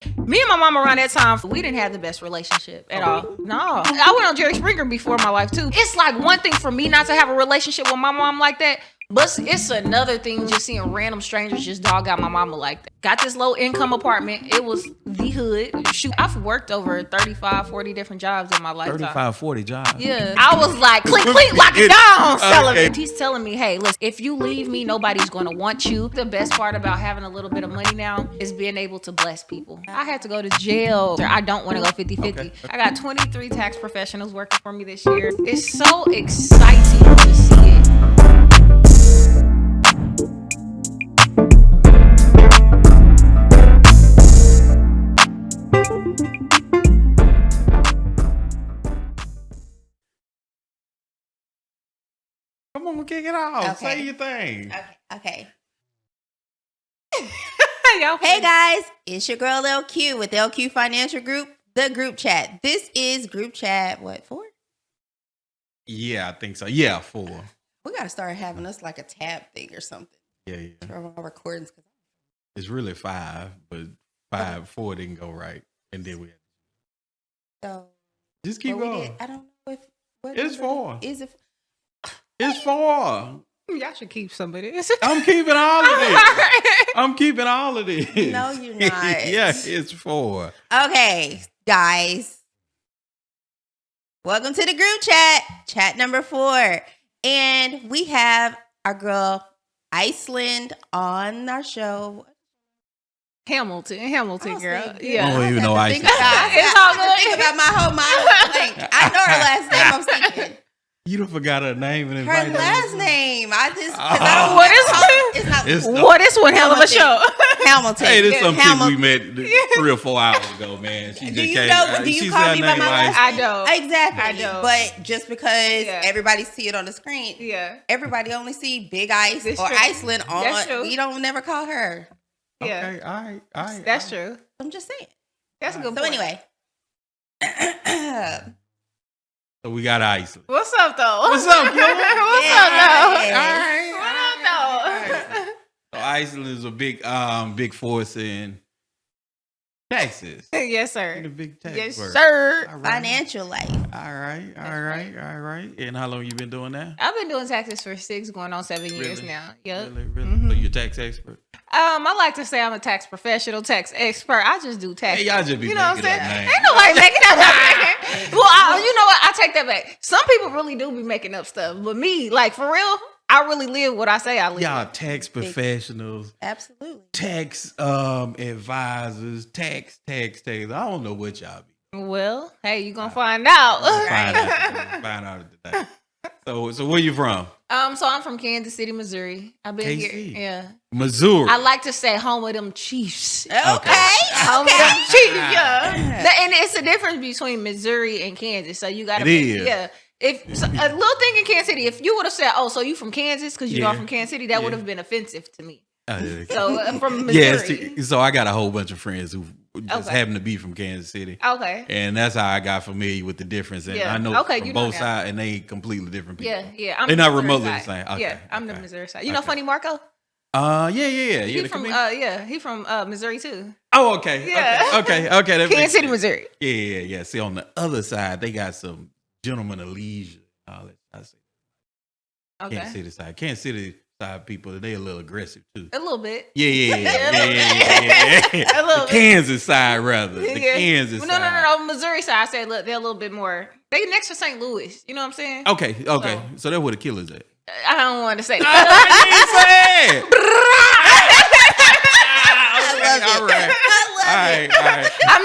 Me and my mom around that time, we didn't have the best relationship at all. No. I went on Jerry Springer before my life too. It's like one thing for me not to have a relationship with my mom like that, but it's another thing just seeing random strangers just dog out my mama like that. Got this low income apartment. It was the hood. Shoot, I've worked over 35, 40 different jobs in my lifetime. 35, 40 jobs. Yeah. I was like, clink, clink, lock it down, Sullivan. He's telling me, hey, listen, if you leave me, nobody's going to want you. The best part about having a little bit of money now is being able to bless people. I had to go to jail. I don't want to go 50-50. Okay. I got 23 tax professionals working for me this year. It's so exciting to see it. Come on, kick it off. Okay. Say your thing. Okay. Hey guys, it's your girl LQ with LQ Financial Group, the group chat. This is group chat, what, 4? Yeah, I think so. Yeah, 4. We got to start having us like a tab thing or something. Yeah. For our recordings. It's really 5, but 4 didn't go right. And then we had So just keep going. I don't know if It's 4. Is it? It's 4. Y'all should keep some of this. I'm keeping all of this. I'm keeping all of this. No, you're not. Yeah, it's 4. Okay, guys. Welcome to the group chat number 4. And we have our girl Icelynn on our show. Hamilton, girl. Yeah. I don't even know Icelynn. It's all good. Think about my whole mind. Blank. I know her last name. I'm thinking. You done forgot her name and Her last name. I just. What is one hell of a show? Hamilton. Hey, this is some people we met 3 or 4 hours ago, man. She do you know? Do you call me by my last name? I don't. Exactly. I don't. But just because everybody see it on the screen, everybody only see Big Ice or Icelynn on. That's true. We don't never call her. Okay, all right. That's true. I'm just saying. That's a good point. So anyway. So we got Icelynn. What's up, though? What's up, bro? What's up, though? All right. What up, though? So Icelynn is a big force in Texas. Yes, sir. The big tax Yes, work. sir. Right. Financial life. All right. And how long you been doing that? I've been doing taxes for 6, going on 7 years now. Yep. Really? Mm-hmm. So you're a tax expert? I like to say I'm a tax professional, tax expert. I just do tax. Hey, y'all just be you know making what I'm up saying? names. Ain't nobody making up names. Well, you know what? I take that back. Some people really do be making up stuff, but me, like for real, I really live what I say I live. Y'all tax professionals. Absolutely. Tax advisors, tax. I don't know what y'all be. Well, hey, you gonna find out. Find out today. So where you from? So I'm from Kansas City, Missouri. I've been here. Yeah. Missouri. I like to say home of them Chiefs. Okay. Home of them Chiefs, And it's a difference between Missouri and Kansas. So you gotta If a little thing in Kansas City, if you would have said, "Oh, so you from Kansas?" because you are from Kansas City, that would have been offensive to me. So I'm from Missouri. Yes. So I got a whole bunch of friends who just happen to be from Kansas City. Okay. And that's how I got familiar with the difference. And I know from both sides, and they completely different people. Yeah. They're not remotely the same. Okay. Yeah, I'm the Missouri side. You know Funny Marco? Yeah. He from he from Missouri too. Oh, okay. Yeah. Okay. Kansas City, Missouri. Yeah. See, on the other side, they got some gentlemen of leisure. I say. Okay. Kansas City side people, they a little aggressive too. A little bit. Yeah. A little the Kansas side, rather. The Kansas side. No. Missouri side, I say, look, they're a little bit more. They next to St. Louis. You know what I'm saying? Okay. So that's where the killers at. I don't want to say. I love it. All right. I'm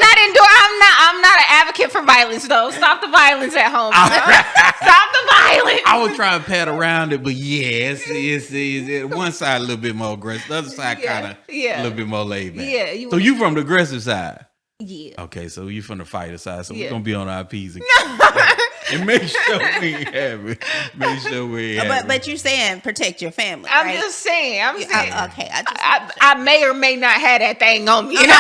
not an advocate for violence though. Stop the violence at home. Stop the violence. I was trying to pat around it, but it's one side a little bit more aggressive, the other side kind of a little bit more laid back. Yeah. So you from the aggressive side? Yeah. Okay, so you from the fighter side, so we're gonna be on our P's and and make sure we ain't have it. Make sure we ain't have it. But you saying protect your family. I'm right? just saying. Okay. I may or may not have that thing on me. You know?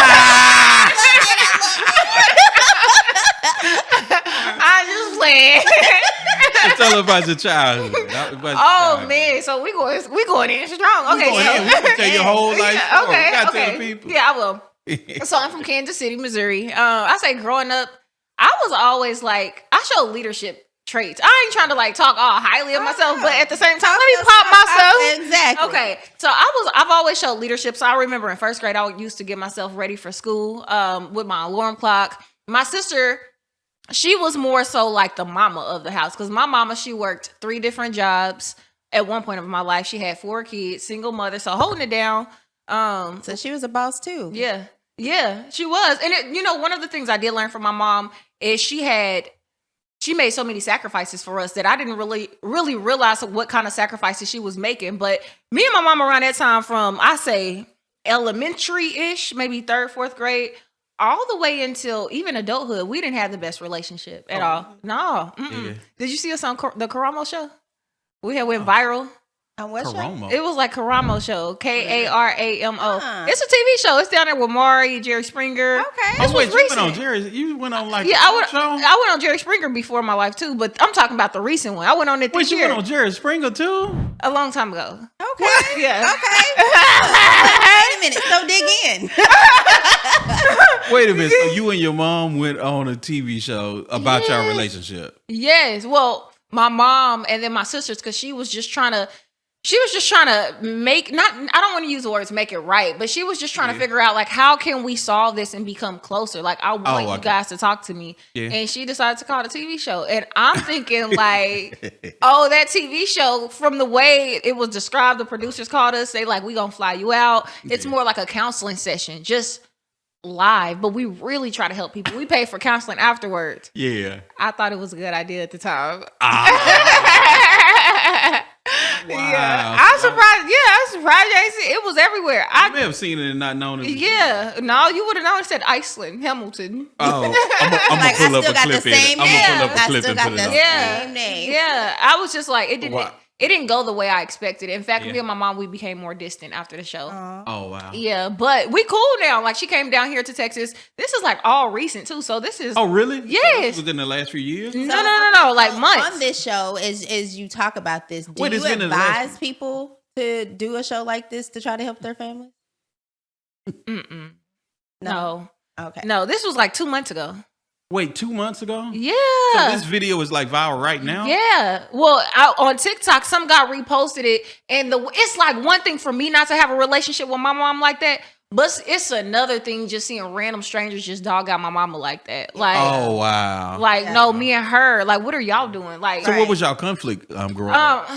I'm just playing. Tell her about your childhood. Man, so we going in strong. Okay, we gonna tell your whole life story. Okay, You gotta tell the people. Yeah, I will. So I'm from Kansas City, Missouri. I say growing up, I was always like, I showed leadership traits. I ain't trying to like talk all highly of myself, but at the same time, let me pop myself. Exactly. Okay. So I've always showed leadership. So I remember in first grade, I used to get myself ready for school with my alarm clock. My sister, she was more so like the mama of the house because my mama, she worked 3 different jobs at one point of my life. She had 4 kids, single mother, so holding it down. So she was a boss too. Yeah, she was. And one of the things I did learn from my mom is she made so many sacrifices for us that I didn't really realize what kind of sacrifices she was making. But me and my mom around that time from, I say, elementary-ish, maybe 3rd, 4th grade, all the way until even adulthood, we didn't have the best relationship at all. No. Yeah. Did you see us on the Karamo show? We had went viral. On what show? It was like Karamo show. Karamo. It's a TV show. It's down there with Maury, Jerry Springer. Okay. This was recent. You went on like show? I went on Jerry Springer before my life too, but I'm talking about the recent one. I went on it this year. You went on Jerry Springer too? A long time ago. Okay. What? Yeah. Okay. Wait a minute. So dig in. Wait a minute. So you and your mom went on a TV show about your relationship? Yes. Well, my mom and then my sisters, because she was just trying to make, I don't want to use the words make it right, but she was just trying to figure out like, how can we solve this and become closer? Like, I want you guys to talk to me. Yeah. And she decided to call it a TV show. And I'm thinking like, that TV show, from the way it was described, the producers called us, they like, we gonna fly you out. It's more like a counseling session, just live, but we really try to help people. We pay for counseling afterwards. Yeah. I thought it was a good idea at the time. Wow. Yeah, I'm surprised. Yeah, I'm surprised you ain't seen it. It was everywhere. I may have seen it and not known it. Yeah, no, you would have known it said Icelynn Hamilton. Oh, I'm gonna pull up a clip in it. I'm gonna pull up a clip and put it up. Yeah, I was just like, it didn't go the way I expected. In fact, me and my mom, we became more distant after the show. Oh, wow. Yeah, but we cool now. Like, she came down here to Texas. This is like all recent too. So this is. Oh, really? Yes. So within the last few years? No. Like months. On this show, as you talk about this, do you advise people to do a show like this to try to help their family? No. Okay. No, this was like 2 months ago. Wait, 2 months ago? Yeah. So this video is like viral right now? Yeah. Well, on TikTok, some guy reposted it. And it's like one thing for me not to have a relationship with my mom like that. But it's another thing just seeing random strangers just dog out my mama like that. Like, oh, wow. Like, no, me and her. Like, what are y'all doing? Like, so what was y'all conflict growing up?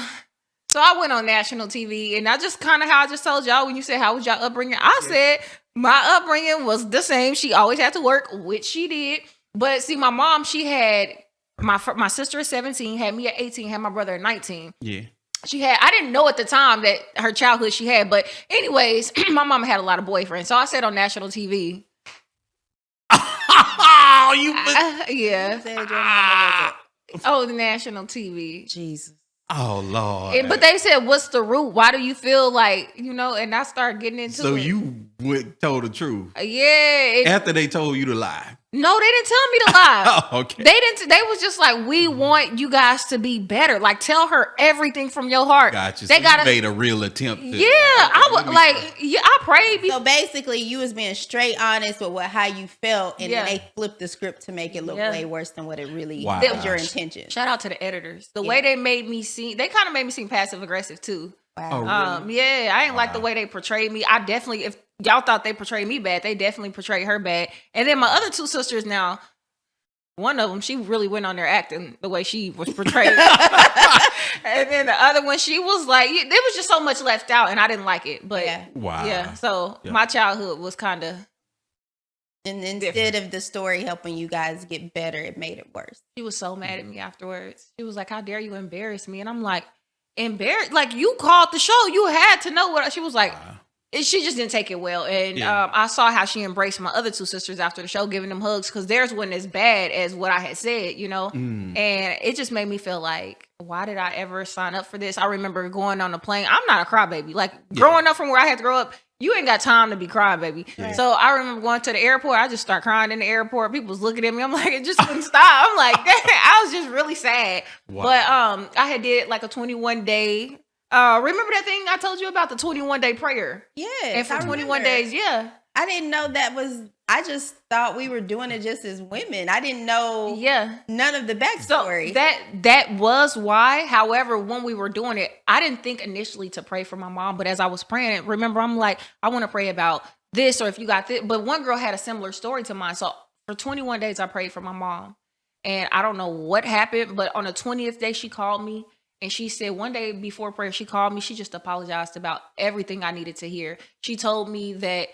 So I went on national TV. And I just kind of how I just told y'all when you said, how was y'all upbringing? I said my upbringing was the same. She always had to work, which she did. But see, my mom, she had my sister at 17, had me at 18, had my brother at 19. Yeah. I didn't know at the time that her childhood she had, but anyways, my mama had a lot of boyfriends. So I said on national TV. The national TV. Jesus. Oh, Lord. But they said, what's the root? Why do you feel like, and I started getting into it. So you told the truth. Yeah. After they told you to lie. No, they didn't tell me to lie. Oh, okay. They was just like, we want you guys to be better. Like, tell her everything from your heart. Gotcha. They made a real attempt. I prayed. So basically, you was being straight honest with how you felt, and then they flipped the script to make it look way worse than what it really was your intention. Shout out to the editors. The way they made me seem, they kind of made me seem passive aggressive too. Wow. Oh, really? I ain't like the way they portrayed me. I definitely, if y'all thought they portrayed me bad, they definitely portrayed her bad. And then my other 2 sisters now, one of them, she really went on there acting the way she was portrayed. And then the other one, she was like, there was just so much left out and I didn't like it. But so my childhood was kind of. And instead of the story helping you guys get better, it made it worse. She was so mad at me afterwards. She was like, how dare you embarrass me? And I'm like, embarrassed? Like, you called the show. You had to know what. She was like, she just didn't take it well. And I saw how she embraced my other 2 sisters after the show, giving them hugs, because theirs wasn't as bad as what I had said, And it just made me feel like, why did I ever sign up for this? I remember going on the plane. I'm not a crybaby. Like, growing up from where I had to grow up, you ain't got time to be crying, baby. Yeah. So I remember going to the airport. I just start crying in the airport. People was looking at me. I'm like, it just wouldn't stop. I'm like, I was just really sad. Wow. But I had did like a 21-day. Remember that thing I told you about, the 21-day prayer? Yeah. And for 21 days, I didn't know that was. I just thought we were doing it just as women. I didn't know. Yeah. None of the backstory. So that was why. However, when we were doing it, I didn't think initially to pray for my mom. But as I was praying, remember, I'm like, I want to pray about this, or if you got this. But one girl had a similar story to mine. So for 21 days, I prayed for my mom. And I don't know what happened, but on the 20th day, she called me. And she said one day before prayer, she called me. She just apologized about everything I needed to hear. She told me that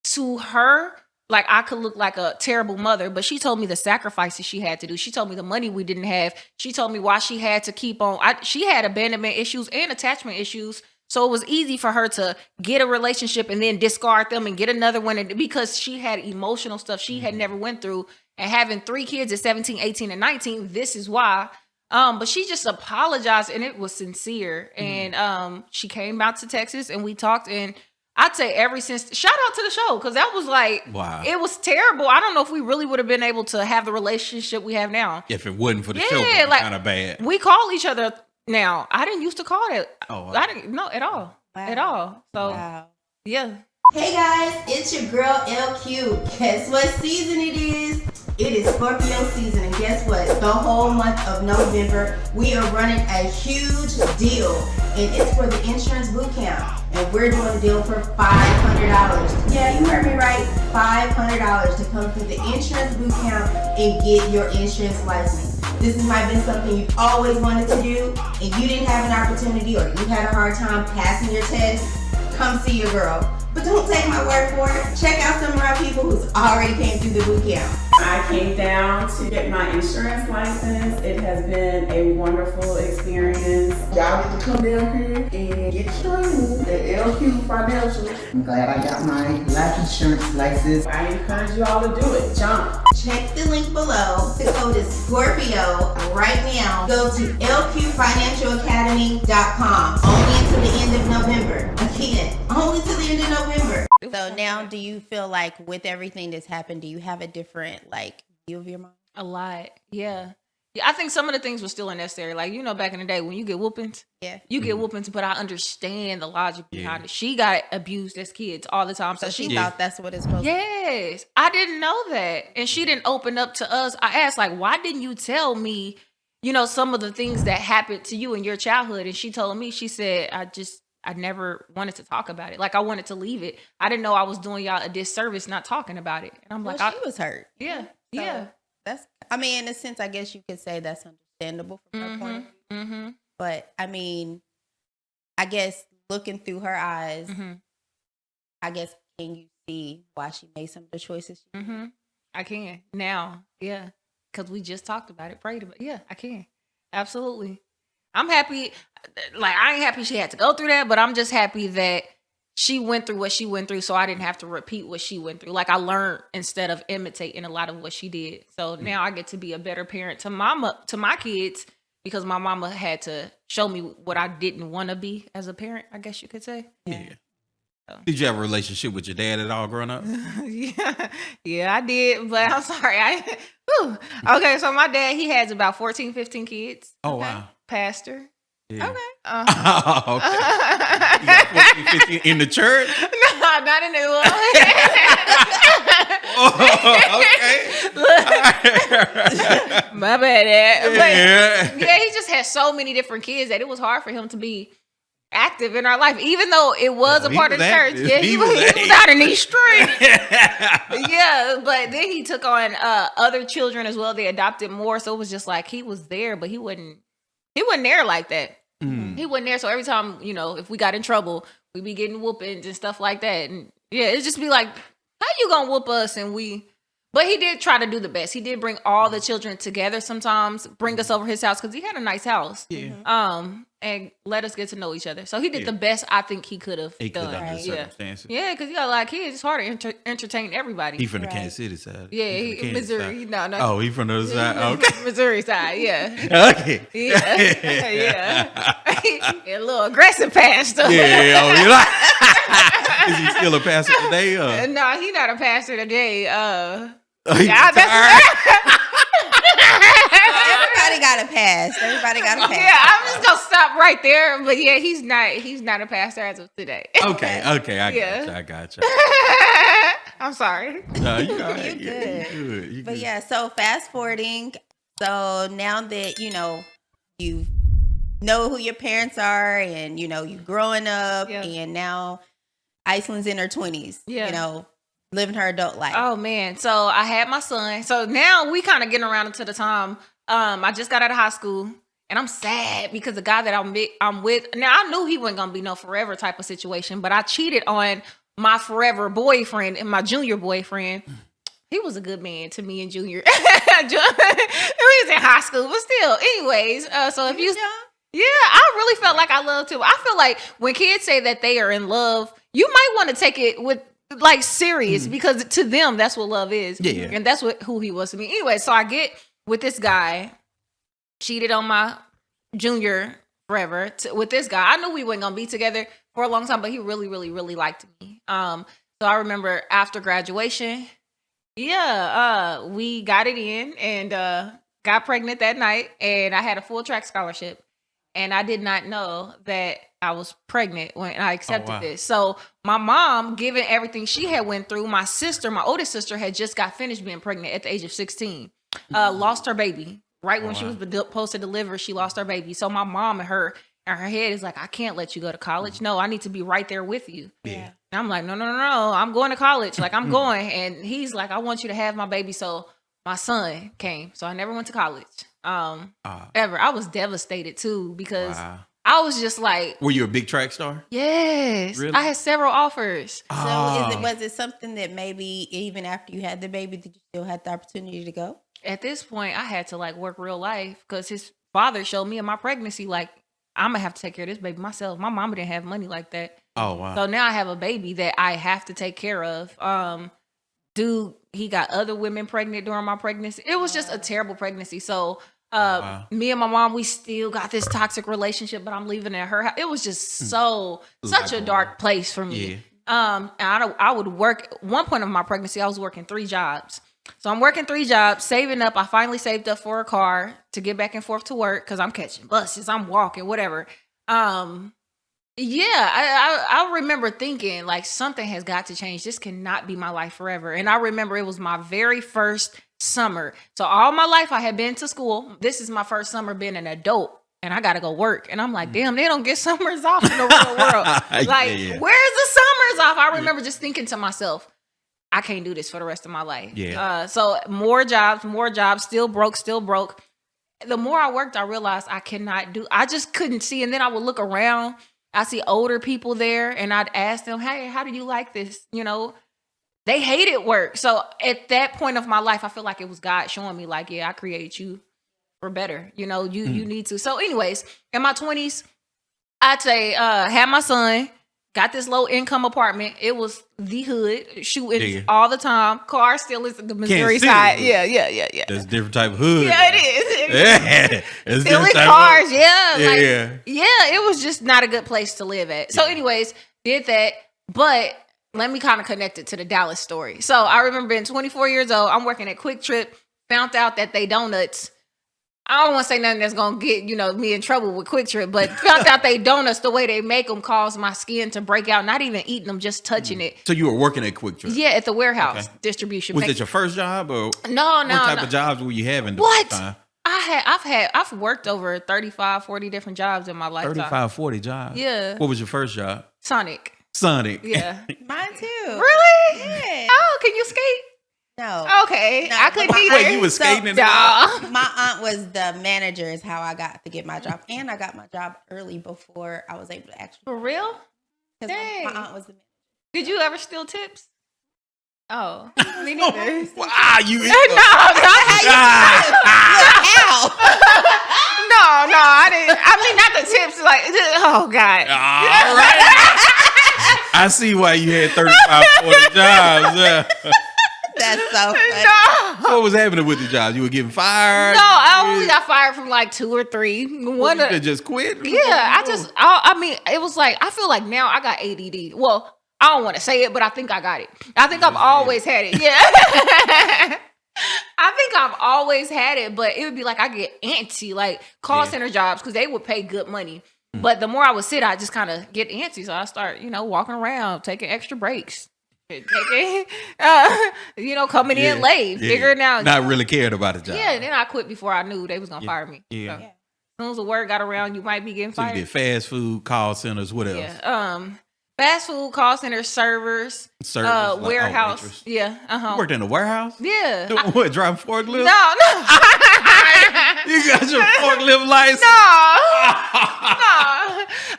to her, like, I could look like a terrible mother, but she told me the sacrifices she had to do. She told me the money we didn't have. She told me why she had to keep on. She had abandonment issues and attachment issues. So it was easy for her to get a relationship and then discard them and get another one, because she had emotional stuff she had never went through. And having 3 kids at 17, 18, and 19, this is why. But she just apologized, and it was sincere. And she came out to Texas, and we talked, and I'd say ever since, shout out to the show, because that was like, wow, it was terrible. I don't know if we really would have been able to have the relationship we have now if it wasn't for the show. It was kind of bad. We call each other now. I didn't used to call it. Oh, wow. I didn't know at all. Wow. At all. So, yeah. Hey guys, it's your girl LQ. Guess what season it is? It is Scorpio season, and guess what? The whole month of November, we are running a huge deal, and it's for the insurance boot camp, and we're doing a deal for $500. Yeah, you heard me right, $500 to come through the insurance boot camp and get your insurance license. This might have been something you've always wanted to do, and you didn't have an opportunity, or you had a hard time passing your test. Come see your girl. But don't take my word for it. Check out some of our people who's already came through the boot camp. I came down to get my insurance license. It has been a wonderful experience. Y'all get to come down here and get trained at LQ Financial. I'm glad I got my life insurance license. I encourage you all to do it. Jump. Check the link below. The code is Scorpio right now. Go to lqfinancialacademy.com. Only until the end of November. Again, only till the end of November. So now, do you feel like with everything that's happened, do you have a different like view of your mom? A lot. Yeah. I think some of the things were still unnecessary. Like, you know, back in the day when you get whoopings, you get whoopings, but I understand the logic behind it. She got abused as kids all the time. So she thought that's what it's supposed to be. Yes. I didn't know that. And she didn't open up to us. I asked, like, why didn't you tell me, you know, some of the things that happened to you in your childhood? And she told me, she said, I never wanted to talk about it. Like, I wanted to leave it. I didn't know I was doing y'all a disservice not talking about it. And I'm like, she was hurt. Yeah. So that's, I mean, in a sense, I guess you could say that's understandable from her point of view. Mm-hmm. But I mean, I guess looking through her eyes, I guess, can you see why she made some of the choices she made? I can now. Yeah. Because we just talked about it, prayed about it. Yeah, I can. Absolutely. I'm happy. Like, I ain't happy she had to go through that, but I'm just happy that she went through what she went through, so I didn't have to repeat what she went through. Like, I learned instead of imitating a lot of what she did. So now I get to be a better parent to my kids, because my mama had to show me what I didn't want to be as a parent, I guess you could say. Yeah. So. Did you have a relationship with your dad at all growing up? Yeah, I did, but I'm sorry. Okay, so my dad, he has about 14, 15 kids. Oh, wow. Pastor. Yeah. Okay. Okay. You got 14, 15 in the church? No, not in the Okay. My bad, Dad. But, yeah, he just had so many different kids that it was hard for him to be active in our life, even though it was a part of the church. Yeah, he was out in these streets. Yeah, but then he took on other children as well. They adopted more, so it was just like he was there, but he wasn't there like that. He wasn't there. So every time, you know, if we got in trouble, we'd be getting whoopings and stuff like that. And yeah, it'd just be like, how you gonna whoop us? But he did try to do the best. He did bring all the children together sometimes, bring us over his house, because he had a nice house. Yeah. And let us get to know each other. So he did the best I think he could have done. Under the circumstances. Yeah, because you got a lot of kids. It's hard to entertain everybody. He from the Kansas City side. Yeah, he Missouri. No. Oh, he from the other side? Okay. Missouri side, yeah. Okay. Yeah. A little aggressive pastor. Yeah. Oh, you like? Is he still a pastor today? No, he's not a pastor today. He's retired. Everybody got a pass. Everybody got a pass. Yeah, I'm just gonna stop right there. But yeah, he's not a pastor as of today. Okay, I got you. I'm sorry. No, you all right. You good. You But good. yeah, so fast forwarding. So now that you know who your parents are, and you growing up, and now Icelynn's in her 20s. Yeah. Living her adult life. Oh man. So I had my son. So now we kind of getting around into the time. I just got out of high school, and I'm sad because the guy that I'm with now, I knew he wasn't gonna be no forever type of situation, but I cheated on my forever boyfriend and my junior boyfriend. He was a good man to me in junior. He was in high school, but still. Anyways, so if you yeah, I really felt like I loved him. I feel like when kids say that they are in love, you might want to take it with like serious because to them that's what love is. Yeah. And that's who he was to me. Anyway, so I get with this guy, cheated on my junior forever with this guy. I knew we weren't gonna be together for a long time, but he really, really, really liked me. So I remember after graduation, we got it in and got pregnant that night, and I had a full track scholarship. And I did not know that I was pregnant when I accepted this. So my mom, given everything she had went through, my oldest sister, had just got finished being pregnant at the age of 16. Lost her baby. Right when she was supposed to deliver, she lost her baby. So my mom and her head is like, I can't let you go to college. No, I need to be right there with you. Yeah. And I'm like, no. I'm going to college. Like, I'm going. And he's like, I want you to have my baby. So my son came. So I never went to college. Ever. I was devastated too because I was just like, were you a big track star? Yes. Really? I had several offers. So was it something that maybe even after you had the baby, did you still have the opportunity to go? At this point, I had to like work real life because his father showed me in my pregnancy, like, I'm gonna have to take care of this baby myself. My mama didn't have money like that. Oh wow. So now I have a baby that I have to take care of. Dude, he got other women pregnant during my pregnancy. It was just a terrible pregnancy. So me and my mom, we still got this toxic relationship, but I'm leaving at her house. It was just such a dark place for me. And I would work. One point of my pregnancy, I was working 3 jobs. So I'm working 3 jobs, saving up. I finally saved up for a car to get back and forth to work because I'm catching buses, I'm walking, whatever. I remember thinking like something has got to change. This cannot be my life forever. And I remember it was my very first summer. So all my life I had been to school. This is my first summer being an adult. And I got to go work. And I'm like, damn, they don't get summers off in the real world. Like, where's the summers off? I remember just thinking to myself, I can't do this for the rest of my life. Yeah. So more jobs, still broke. The more I worked, I realized I just couldn't see. And then I would look around. I see older people there and I'd ask them, hey, how do you like this? They hated work. So at that point of my life, I feel like it was God showing me like, yeah, I created you for better. You need to. So anyways, in my 20s, I'd say, had my son, got this low income apartment. It was the hood, shooting all the time. Car still is the Missouri side. Yeah. That's a different type of hood. Yeah, it is. It's still in cars. It was just not a good place to live at. So anyways, did that. But let me kind of connect it to the Dallas story. So I remember being 24 years old. I'm working at Quick Trip. Found out that they donuts. I don't want to say nothing that's going to get, me in trouble with Quick Trip, but found out they donuts, the way they make them, cause my skin to break out. Not even eating them, just touching it. So you were working at Quick Trip? Yeah, at the warehouse distribution. Was it your first job or no? What type of jobs were you having? What? I've worked over 35, 40 different jobs in my lifetime. 35, 40 jobs? Yeah. What was your first job? Sonic. Mine Yeah. too. Really? Yeah. Oh, can you skate? No. Okay. No, I couldn't either. Wait, you was skating in the My aunt was the manager is how I got to get my job. And I got my job early before I was able to actually. For real? Because my aunt was the manager. Did you ever steal tips? Oh, me neither. Wow, you No, I didn't. I mean, not the tips. Like, oh God. All right. I see why you had 35, 40 jobs. That's so funny. No. What was happening with the jobs? You were getting fired? No, I only got fired from like 2 or 3. One you could just quit? Yeah, I mean, it was like, I feel like now I got ADD. Well, I don't want to say it, but I think I got it. I think I've always had it. Yeah. I think I've always had it, but it would be like I get antsy, like call center jobs, because they would pay good money. But the more I would sit, I just kind of get antsy. So I start, walking around, taking extra breaks. Taking, coming in late, figuring out. Not really cared about the job. Yeah, and then I quit before I knew they was going to fire me. Yeah. So, as soon as the word got around, you might be getting fired. So you did fast food, call centers, what else? Yeah. Fast food, call centers, servers, warehouse. You worked in a warehouse? Yeah. What, driving forklift? No. You got your forklift license? No.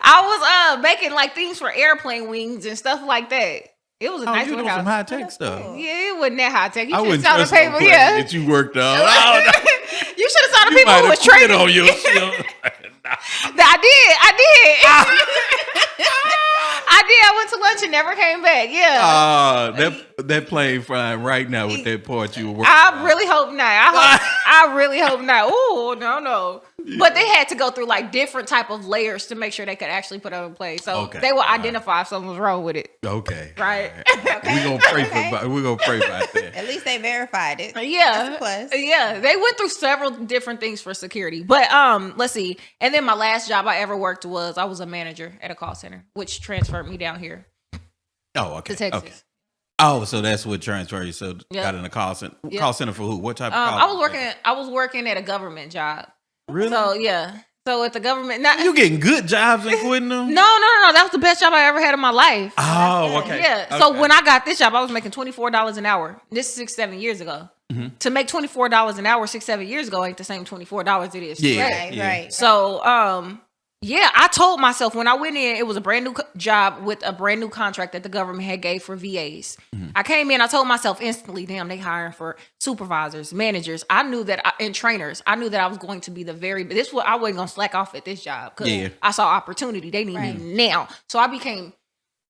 I was making like things for airplane wings and stuff like that. It was a nice you doing warehouse. some high tech stuff. Yeah, it wasn't that high tech. You I should have wouldn't saw the trust paper. no Yeah, that you worked on. You should have saw the people who was trading. On your shit. I did. I did. I went to lunch and never came back. Yeah. That plane flying right now with that part you were working I really hope not. I really hope not. Oh, no. But they had to go through like different type of layers to make sure they could actually put it in place. So they will identify if something was wrong with it. Okay. Right. We're gonna pray about that. At least they verified it. Yeah. That's a plus. Yeah. They went through several different things for security. But let's see. And then my last job I ever worked I was a manager at a call center, which transferred me down here. Oh, okay. To Texas. Okay. Oh, so that's what transferred you. So got in a call center. Yep. Call center for who? What type of call center? I was working at a government job. Really? So yeah. So at the government, you getting good jobs and quitting them? No. That was the best job I ever had in my life. Oh, okay. Yeah. Okay. So when I got this job, I was making $24 an hour. This is 6-7 years ago. Mm-hmm. To make $24 an hour 6-7 years ago ain't the same $24 it is today. Yeah, right. So I told myself when I went in, it was a brand new job with a brand new contract that the government had gave for VAs. Mm-hmm. I came in, I told myself instantly, damn, they hiring for supervisors, managers. I knew that, and trainers. I knew that I was going to be I wasn't going to slack off at this job because I saw opportunity. They need me now. So I became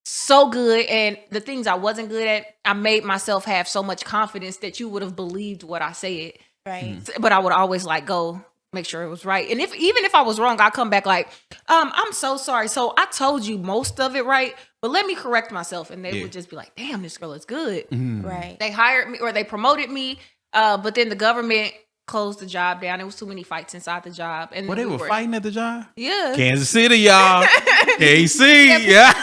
so good, and the things I wasn't good at, I made myself have so much confidence that you would have believed what I said. Right. But I would always go make sure it was right. And even if I was wrong, I'd come back like, I'm so sorry. So I told you most of it right, but let me correct myself. And they would just be like, damn, this girl is good. Mm-hmm. Right. They hired me or they promoted me. But then the government closed the job down. There was too many fights inside the job. And they were fighting at the job? Yeah. Kansas City, y'all. KC. Yeah.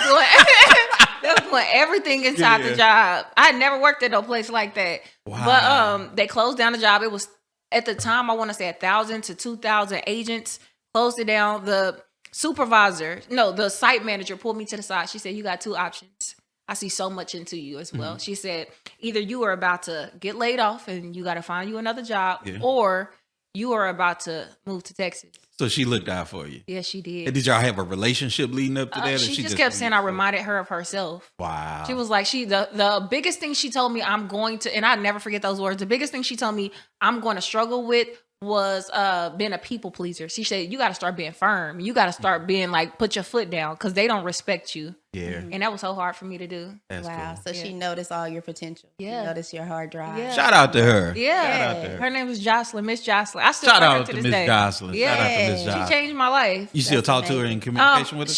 They were doing everything inside the job. I had never worked at no place like that. Wow. But they closed down the job. It was at the time, I want to say 1,000 to 2,000 agents closed it down. The site manager pulled me to the side. She said, you got two options. I see so much into you as well. Mm-hmm. She said, either you are about to get laid off and you got to find you another job, or you are about to move to Texas. So she looked out for you. Yeah, she did. And did y'all have a relationship leading up to that? She just kept saying I reminded her of herself. Wow. She was like, the biggest thing she told me I'm going to, and I never forget those words. The biggest thing she told me I'm going to struggle with was being a people pleaser. She said, you got to start being firm. You got to start being like, put your foot down because they don't respect you. Yeah. And that was so hard for me to do. That's wow. Cool. So she noticed all your potential. Yeah. She noticed your hard drive. Yeah. Shout out to her. Yeah. Shout out to her. Her name was Jocelyn, Miss Jocelyn. I still Shout talk out to to this Miss day. Jocelyn. Yeah. Shout out to Miss Jocelyn. She changed my life. You still talk to her in communication with her?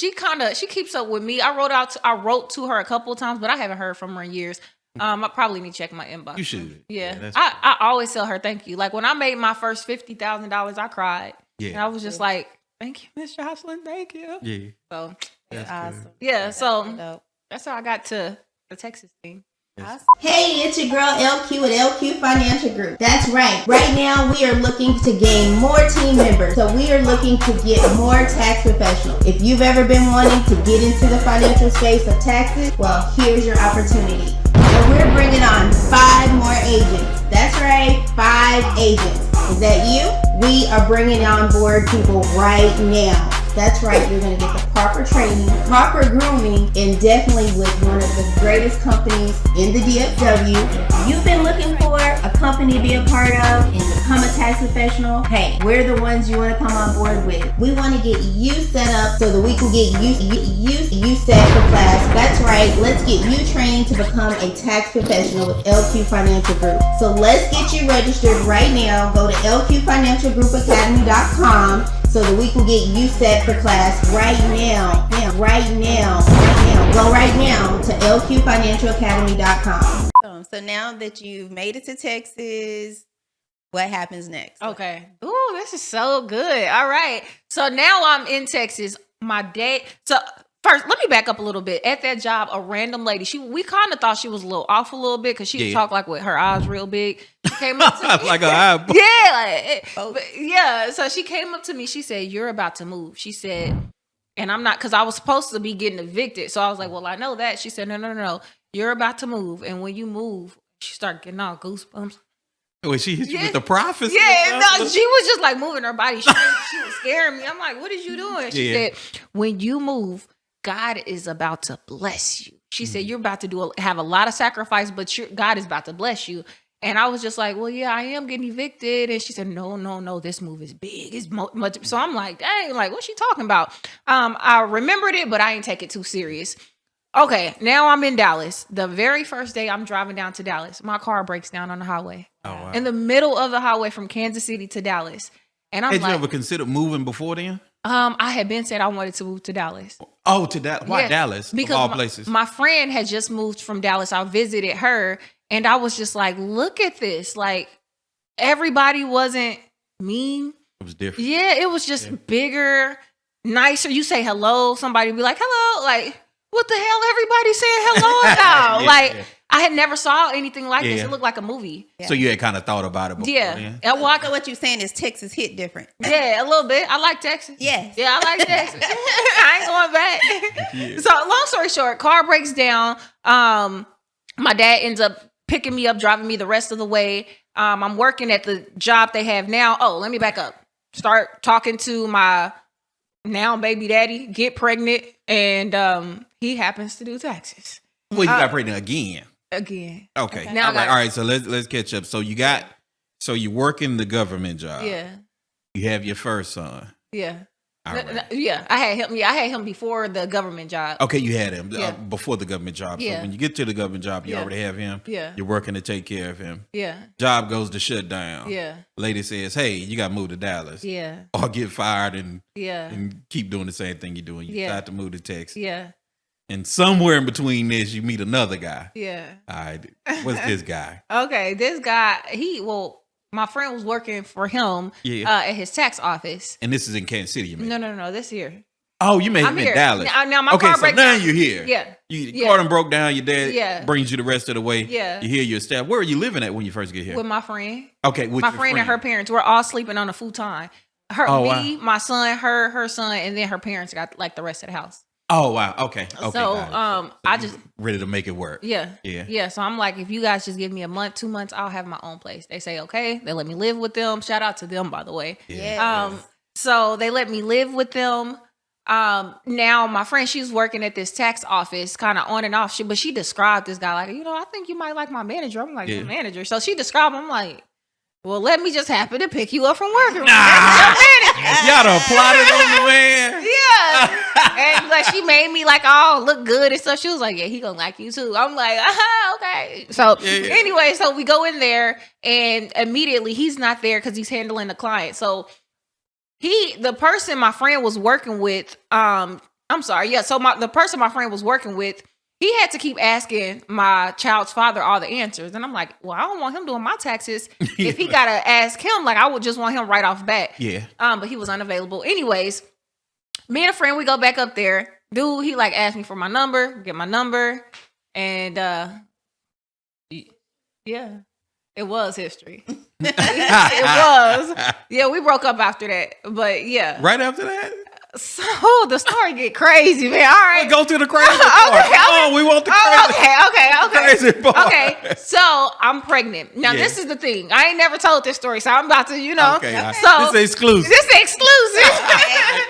She keeps up with me. I wrote to her a couple of times, but I haven't heard from her in years. I probably need to check my inbox. You should. Yeah. I always tell her thank you. Like when I made my first $50,000, I cried. Yeah. And I was just like, thank you, Miss Jocelyn. Thank you. Yeah. So that's awesome. Yeah. So that's how I got to the Texas thing. Awesome. Hey, it's your girl LQ at LQ Financial Group. That's right. Right now, we are looking to gain more team members. So we are looking to get more tax professionals. If you've ever been wanting to get into the financial space of taxes, well, here's your opportunity. And we're bringing on 5 more agents. That's right, 5 agents. Is that you? We are bringing on board people right now. That's right, you're going to get the proper training, proper grooming, and definitely with one of the greatest companies in the DFW. If you've been looking for a company to be a part of and become a tax professional, hey, we're the ones you want to come on board with. We want to get you set up so that we can get you set for class. That's right, let's get you trained to become a tax professional with LQ Financial Group. So let's get you registered right now. Go to lqfinancialgroupacademy.com so that we can get you set for class right now. Right now. Go right now to lqfinancialacademy.com. So now that you've made it to Texas, what happens next. Okay. Ooh, this is so good. All right. So now I'm in Texas. My dad. So first, let me back up a little bit. At that job, a random lady. We kind of thought she was a little off a little bit because she talked like with her eyes real big. She came up to me. Like an eyeball. Yeah. So she came up to me. She said, "You're about to move." She said, and I'm not, because I was supposed to be getting evicted. So I was like, "Well, I know that." She said, No. You're about to move, and when you move, she started getting all goosebumps. Wait, she hit you with the prophecy? Yeah, no, she was just like moving her body. She was scaring me. I'm like, "What is you doing?" She said, "When you move, God is about to bless you." She said, "You're about to have a lot of sacrifice, but God is about to bless you." And I was just like, "Well, yeah, I am getting evicted." And she said, No, this move is big. It's much. So I'm like, dang, like, what's she talking about? I remembered it, but I ain't take it too serious. Okay, now I'm in Dallas. The very first day I'm driving down to Dallas, my car breaks down on the highway. Oh, wow. In the middle of the highway from Kansas City to Dallas. And I'm Had you ever considered moving before then? I had been said I wanted to move to Dallas. Oh, to Dallas. Why Dallas? Because of all places. My friend had just moved from Dallas. I visited her and I was just like, look at this. Like, everybody wasn't mean. It was different. Yeah, it was just bigger, nicer. You say hello, somebody be like, hello. Like, what the hell everybody saying hello about? I had never saw anything like this. It looked like a movie. So you had kind of thought about it before. Yeah. What you're saying is Texas hit different. Yeah, a little bit. I like Texas. Yes. Yeah, I like Texas. I ain't going back. So long story short, car breaks down. My dad ends up picking me up, driving me the rest of the way. I'm working at the job they have now. Oh, let me back up. Start talking to my now baby daddy, get pregnant, and he happens to do taxes. Well, you got pregnant again. Okay. Now all right. So let's catch up. So you work in the government job. Yeah. You have your first son. Yeah. All right. Yeah. I had him. Yeah, I had him before the government job. Okay, you had him Yeah. before the government job. Yeah. So when you get to the government job, you Yeah. already have him. Yeah. You're working to take care of him. Yeah. Job goes to shut down. Yeah. Lady says, "Hey, you got to move to Dallas." Yeah. Or get fired and Yeah. keep doing the same thing you're doing. You decide to move to Texas. Yeah. And somewhere in between this, you meet another guy. Yeah. All right. What's this guy? Okay. This guy, my friend was working for him at his tax office. And this is in Kansas City, you mean? No, this year. Oh, you made him in Dallas. Now my car breaks now down. you're here. Yeah. Your car done broke down. Your dad brings you the rest of the way. Yeah. You hear your staff. Where are you living at when you first get here? With my friend. Okay, with my your friend and her parents. We're all sleeping on a futon. My son, her son, and then her parents got like the rest of the house. Oh wow. Okay. So I just ready to make it work. Yeah. So I'm like, if you guys just give me a month, 2 months, I'll have my own place. They say okay. They let me live with them. Shout out to them, by the way. Yeah. So they let me live with them. Now my friend, she's working at this tax office, kind of on and off. But she described this guy like, I think you might like my manager. I'm like, the manager. So she described him. I'm like, well, let me just happen to pick you up from work. Y'all done plotted on the man. Yeah. And like she made me like all look good and stuff. She was like, yeah, he gonna like you too. I'm like, okay. So anyway, so we go in there and immediately he's not there because he's handling the client. So the person my friend was working with, the person my friend was working with, he had to keep asking my child's father all the answers. And I'm like, well, I don't want him doing my taxes. If he got to ask him, like, I would just want him right off bat. Yeah. But he was unavailable. Anyways, me and a friend, we go back up there. Dude, he like asked me for my number, get my number. And yeah, it was history. It was. Yeah, we broke up after that. But yeah. Right after that? So the story get crazy, man. All right. We'll go to the crazy part. Oh, we want the crazy Okay. Okay. So I'm pregnant. Now this is the thing. I ain't never told this story, so I'm about to, Okay. So this is exclusive.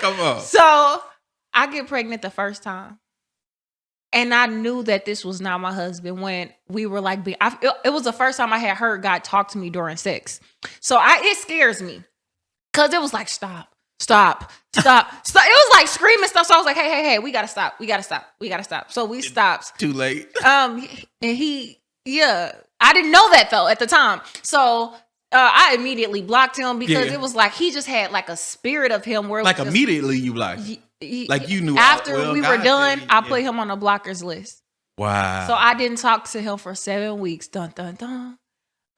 Come on. So I get pregnant the first time. And I knew that this was not my husband when we were like, it was the first time I had heard God talk to me during sex. So it scares me. Because it was like, stop. It was like screaming stuff. So I was like, hey, we gotta stop. So we stopped. Too late. And I didn't know that though at the time. So I immediately blocked him because it was like he just had like a spirit of him where like immediately you like you knew after we were done, I put him on a blockers list. Wow. So I didn't talk to him for 7 weeks. Dun dun dun.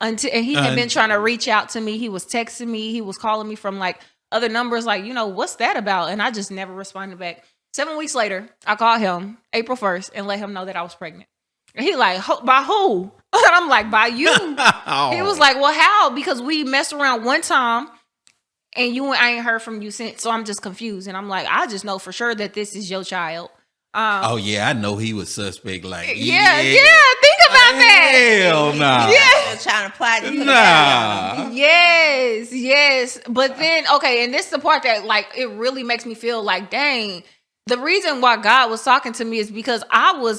and he had been trying to reach out to me. He was texting me. He was calling me from like other numbers, like, what's that about? And I just never responded back. 7 weeks later, I called him April 1st and let him know that I was pregnant. And he like, by who? And I'm like, by you. He was like, well, how? Because we messed around one time and I ain't heard from you since. So I'm just confused. And I'm like, I just know for sure that this is your child. I know he was suspect. Like, yeah. Think about that. Hell nah. Yeah, trying to apply this. Nah. Yes. But then, okay, and this is the part that like it really makes me feel like, dang. The reason why God was talking to me is because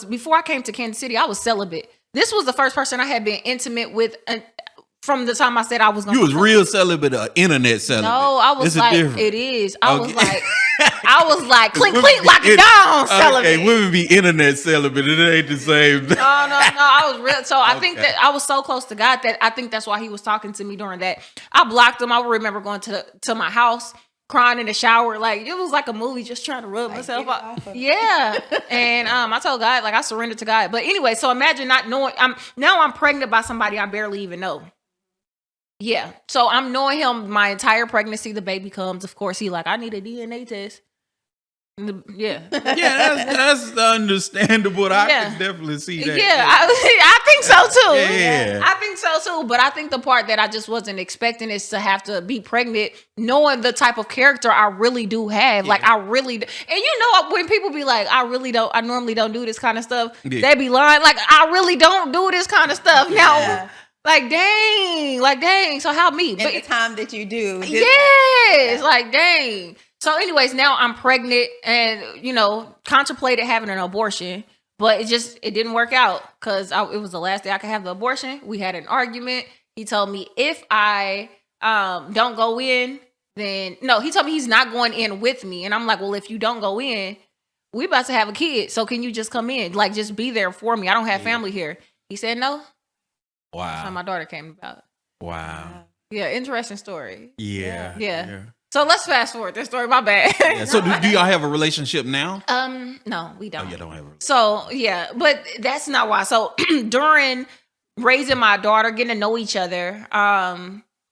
before I came to Kansas City, I was celibate. This was the first person I had been intimate with from the time I said I was going to. You was real celibate or internet celibate? No, I was like, it is. I was like, clink, lock it down, celibate. Okay, women be internet celibate. It ain't the same. No, I was real. So I think that I was so close to God that I think that's why he was talking to me during that. I blocked him. I remember going to my house, crying in the shower, like it was like a movie, just trying to rub myself off. Yeah, and I told God, like I surrendered to God. But anyway, so imagine not knowing. I'm pregnant by somebody I barely even know. Yeah, so I'm knowing him my entire pregnancy. The baby comes, of course. He like, I need a DNA test. Yeah, that's understandable. I can definitely see that. Yeah, I think so too. Yeah, I think so too. But I think the part that I just wasn't expecting is to have to be pregnant, knowing the type of character I really do have. Like I really, and when people be like, I normally don't do this kind of stuff. Yeah. They be lying. Like I really don't do this kind of stuff now. Yeah. Like dang. So help me. But the time that you do. Yes. Like dang. So anyways, now I'm pregnant and, contemplated having an abortion, but it didn't work out because it was the last day I could have the abortion. We had an argument. He told me if I don't go in, then he told me he's not going in with me. And I'm like, well, if you don't go in, we about to have a kid. So can you just come in? Like, just be there for me. I don't have family here. He said no. Wow. That's how my daughter came about. Wow. Yeah, interesting story. Yeah. So let's fast forward this story. My bad. Yeah. So do y'all have a relationship now? No, we don't. Oh, you don't have a relationship. So but that's not why. So during raising my daughter, getting to know each other,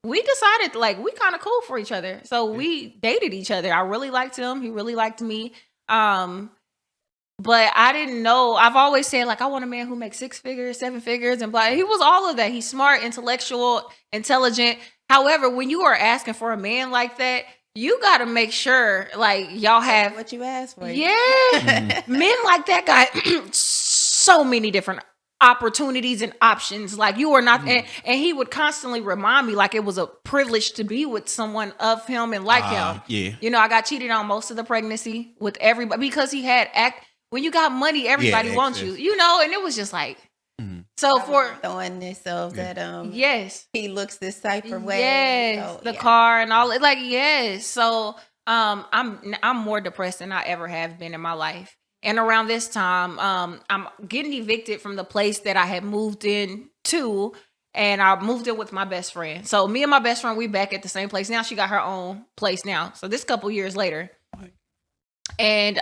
we decided like we kind of cool for each other. So we dated each other. I really liked him. He really liked me. But I didn't know. I've always said like I want a man who makes 6 figures, 7 figures, and blah. He was all of that. He's smart, intellectual, intelligent. However, when you are asking for a man like that, you got to make sure like y'all have what you asked for. Yeah, men like that got so many different opportunities and options. Like you are not, and he would constantly remind me like it was a privilege to be with someone of him and like him. Yeah, I got cheated on most of the pregnancy with everybody because he had when you got money, everybody wants you, and it was just like, so for throwing this of that, yes, he looks this type of way. Yes, so, the car and all it, like, yes. So, I'm more depressed than I ever have been in my life. And around this time, I'm getting evicted from the place that I had moved in to, and I moved in with my best friend. So me and my best friend, we back at the same place now. She got her own place now. So this couple years later. And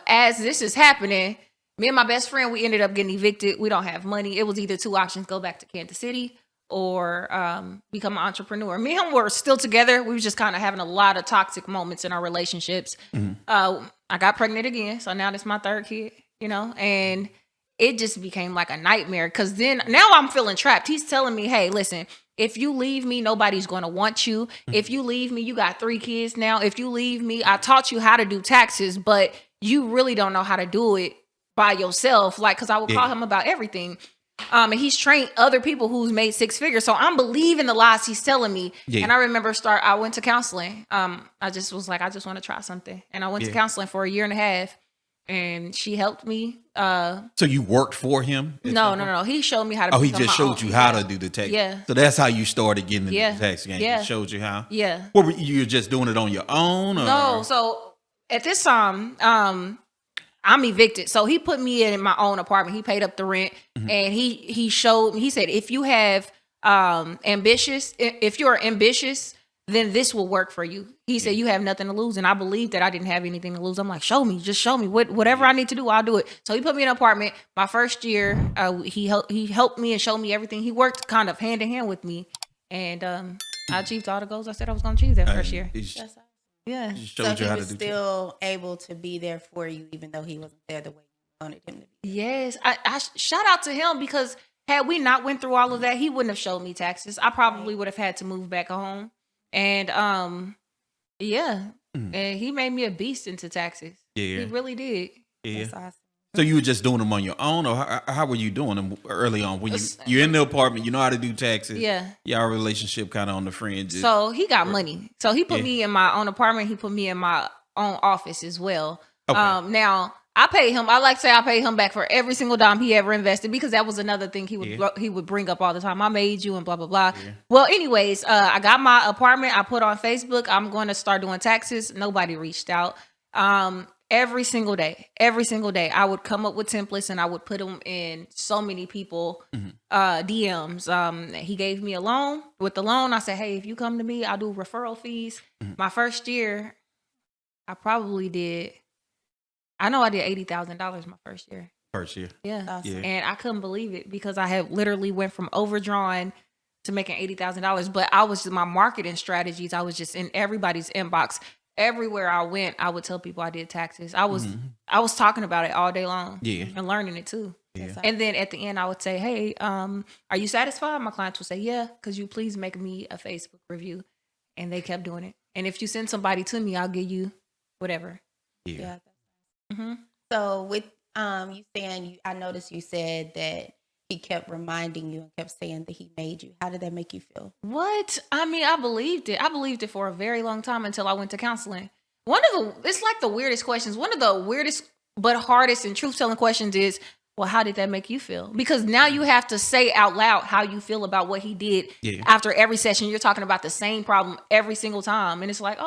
as this is happening, me and my best friend, we ended up getting evicted. We don't have money. It was either 2 options: go back to Kansas City or become an entrepreneur. Me and him were still together. We were just kind of having a lot of toxic moments in our relationships. I got pregnant again. So now this is my 3rd kid, and it just became like a nightmare because now I'm feeling trapped. He's telling me, hey, listen, if you leave me, nobody's going to want you. If you leave me, you got 3 kids now. If you leave me, I taught you how to do taxes, but you really don't know how to do it by yourself. Like, because I would call him about everything. And he's trained other people who's made 6 figures. So I'm believing the lies he's telling me. Yeah. And I remember I went to counseling. I just was like, I just want to try something. And I went to counseling for 1.5 years. And she helped me. So you worked for him? No. He showed me how to. Oh, he just showed you how to do the tax. Yeah. So that's how you started getting into the tax game. He showed you how. Yeah. What were you just doing it on your own? Or? No. So at this time, I'm evicted. So he put me in my own apartment. He paid up the rent, and he showed me. He said, if you have if you're ambitious, then this will work for you. He said, you have nothing to lose. And I believed that I didn't have anything to lose. I'm like, just show me whatever I need to do. I'll do it. So he put me in an apartment. My first year, he helped me and showed me everything. He worked kind of hand in hand with me. And I achieved all the goals I said I was going to achieve that first year. Yeah. So he was still able to be there for you, even though he wasn't there the way you wanted him to be. Yes. I shout out to him, because had we not went through all of that, he wouldn't have showed me taxes. I probably would have had to move back home. And and he made me a beast into taxes. Yeah, he really did. Yeah, that's awesome. So you were just doing them on your own, or how were you doing them early on? When you're in the apartment, you know how to do taxes. Yeah, y'all relationship kind of on the fringe. So he got money. So he put me in my own apartment. He put me in my own office as well. Okay. Now I paid him. I like to say I paid him back for every single dime he ever invested, because that was another thing he would bring up all the time. I made you and blah, blah, blah. Yeah. Well, anyways, I got my apartment. I put on Facebook, I'm going to start doing taxes. Nobody reached out. Every single day, I would come up with templates and I would put them in so many people DMs. He gave me a loan. With the loan, I said, hey, if you come to me, I'll do referral fees. My first year, I probably did. I know I did $80,000 my first year. Yeah. Awesome. Yeah. And I couldn't believe it, because I had literally went from overdrawn to making $80,000. But I was just, my marketing strategies, I was just in everybody's inbox. Everywhere I went, I would tell people I did taxes. I was talking about it all day long. Yeah. And learning it too. Yeah. And then at the end, I would say, hey, are you satisfied? My clients would say, yeah, could you please make me a Facebook review? And they kept doing it. And if you send somebody to me, I'll give you whatever. Yeah. Mm-hmm. So with you saying, I noticed you said that he kept reminding you and kept saying that he made you. How did that make you feel? What? I mean, I believed it. I believed it for a very long time until I went to counseling. It's like the weirdest questions. One of the weirdest but hardest and truth-telling questions is, well, how did that make you feel? Because now you have to say out loud how you feel about what he did. Yeah. After every session. You're talking about the same problem every single time. And it's like,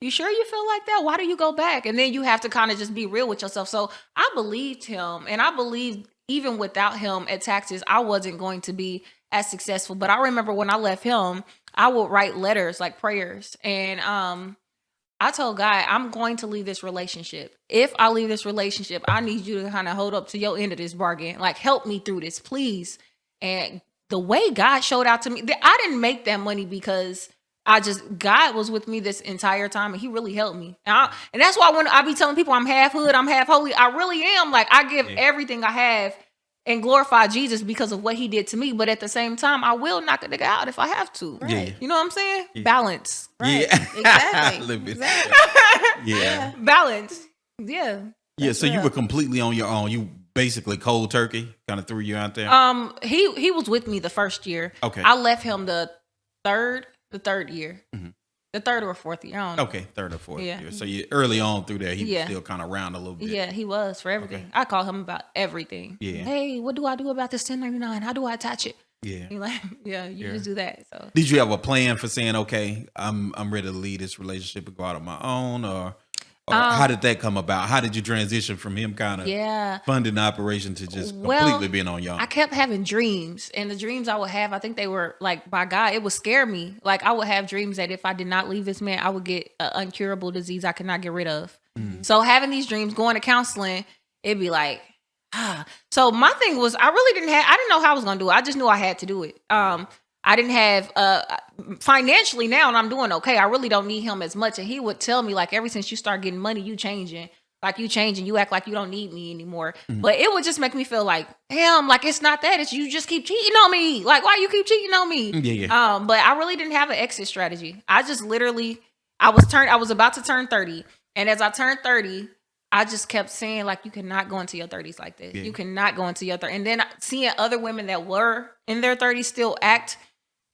you sure you feel like that? Why do you go back? And then you have to kind of just be real with yourself. So I believed him, and I believed even without him at taxes, I wasn't going to be as successful. But I remember when I left him, I would write letters, like prayers. And I told God, I'm going to leave this relationship. If I leave this relationship, I need you to kind of hold up to your end of this bargain. Like, help me through this, please. And the way God showed out to me, I didn't make that money because God was with me this entire time, and he really helped me. And that's why when I be telling people I'm half hood, I'm half holy, I really am. Like, I give everything I have and glorify Jesus because of what he did to me. But at the same time, I will knock a nigga out if I have to. Right. Yeah. You know what I'm saying? Yeah. Balance. Right. Yeah. Exactly. Exactly. Yeah. Balance. Yeah. Yeah. So you were completely on your own. You basically cold turkey, kind of threw you out there. He was with me the first year. Okay. I left him the third year. Mm-hmm. The third or fourth year. I don't know. Okay, third or fourth year. So you early on through there, he was still kind of around a little bit. Yeah, he was for everything. Okay. I call him about everything. Yeah. Hey, what do I do about this 1099? How do I attach it? Yeah. He like, you just do that. So did you have a plan for saying, okay, I'm ready to leave this relationship and go out on my own, or how did that come about? How did you transition from him kind of funding the operation to just completely being on your own? I kept having dreams, and the dreams I would have, I think they were like by God, it would scare me. Like, I would have dreams that if I did not leave this man, I would get an uncurable disease I could not get rid of. Mm-hmm. So having these dreams, going to counseling, it'd be like, So my thing was, I didn't know how I was going to do it. I just knew I had to do it. I didn't have financially now, and I'm doing okay. I really don't need him as much. And he would tell me, like, ever since you start getting money, you changing. Like, you changing. You act like you don't need me anymore. Mm-hmm. But it would just make me feel like, damn, like, it's not that. It's you just keep cheating on me. Like, why you keep cheating on me? Yeah. But I really didn't have an exit strategy. I just literally, I was about to turn 30. And as I turned 30, I just kept saying, like, you cannot go into your 30s like this. Yeah. You cannot go into your 30s. And then seeing other women that were in their 30s still act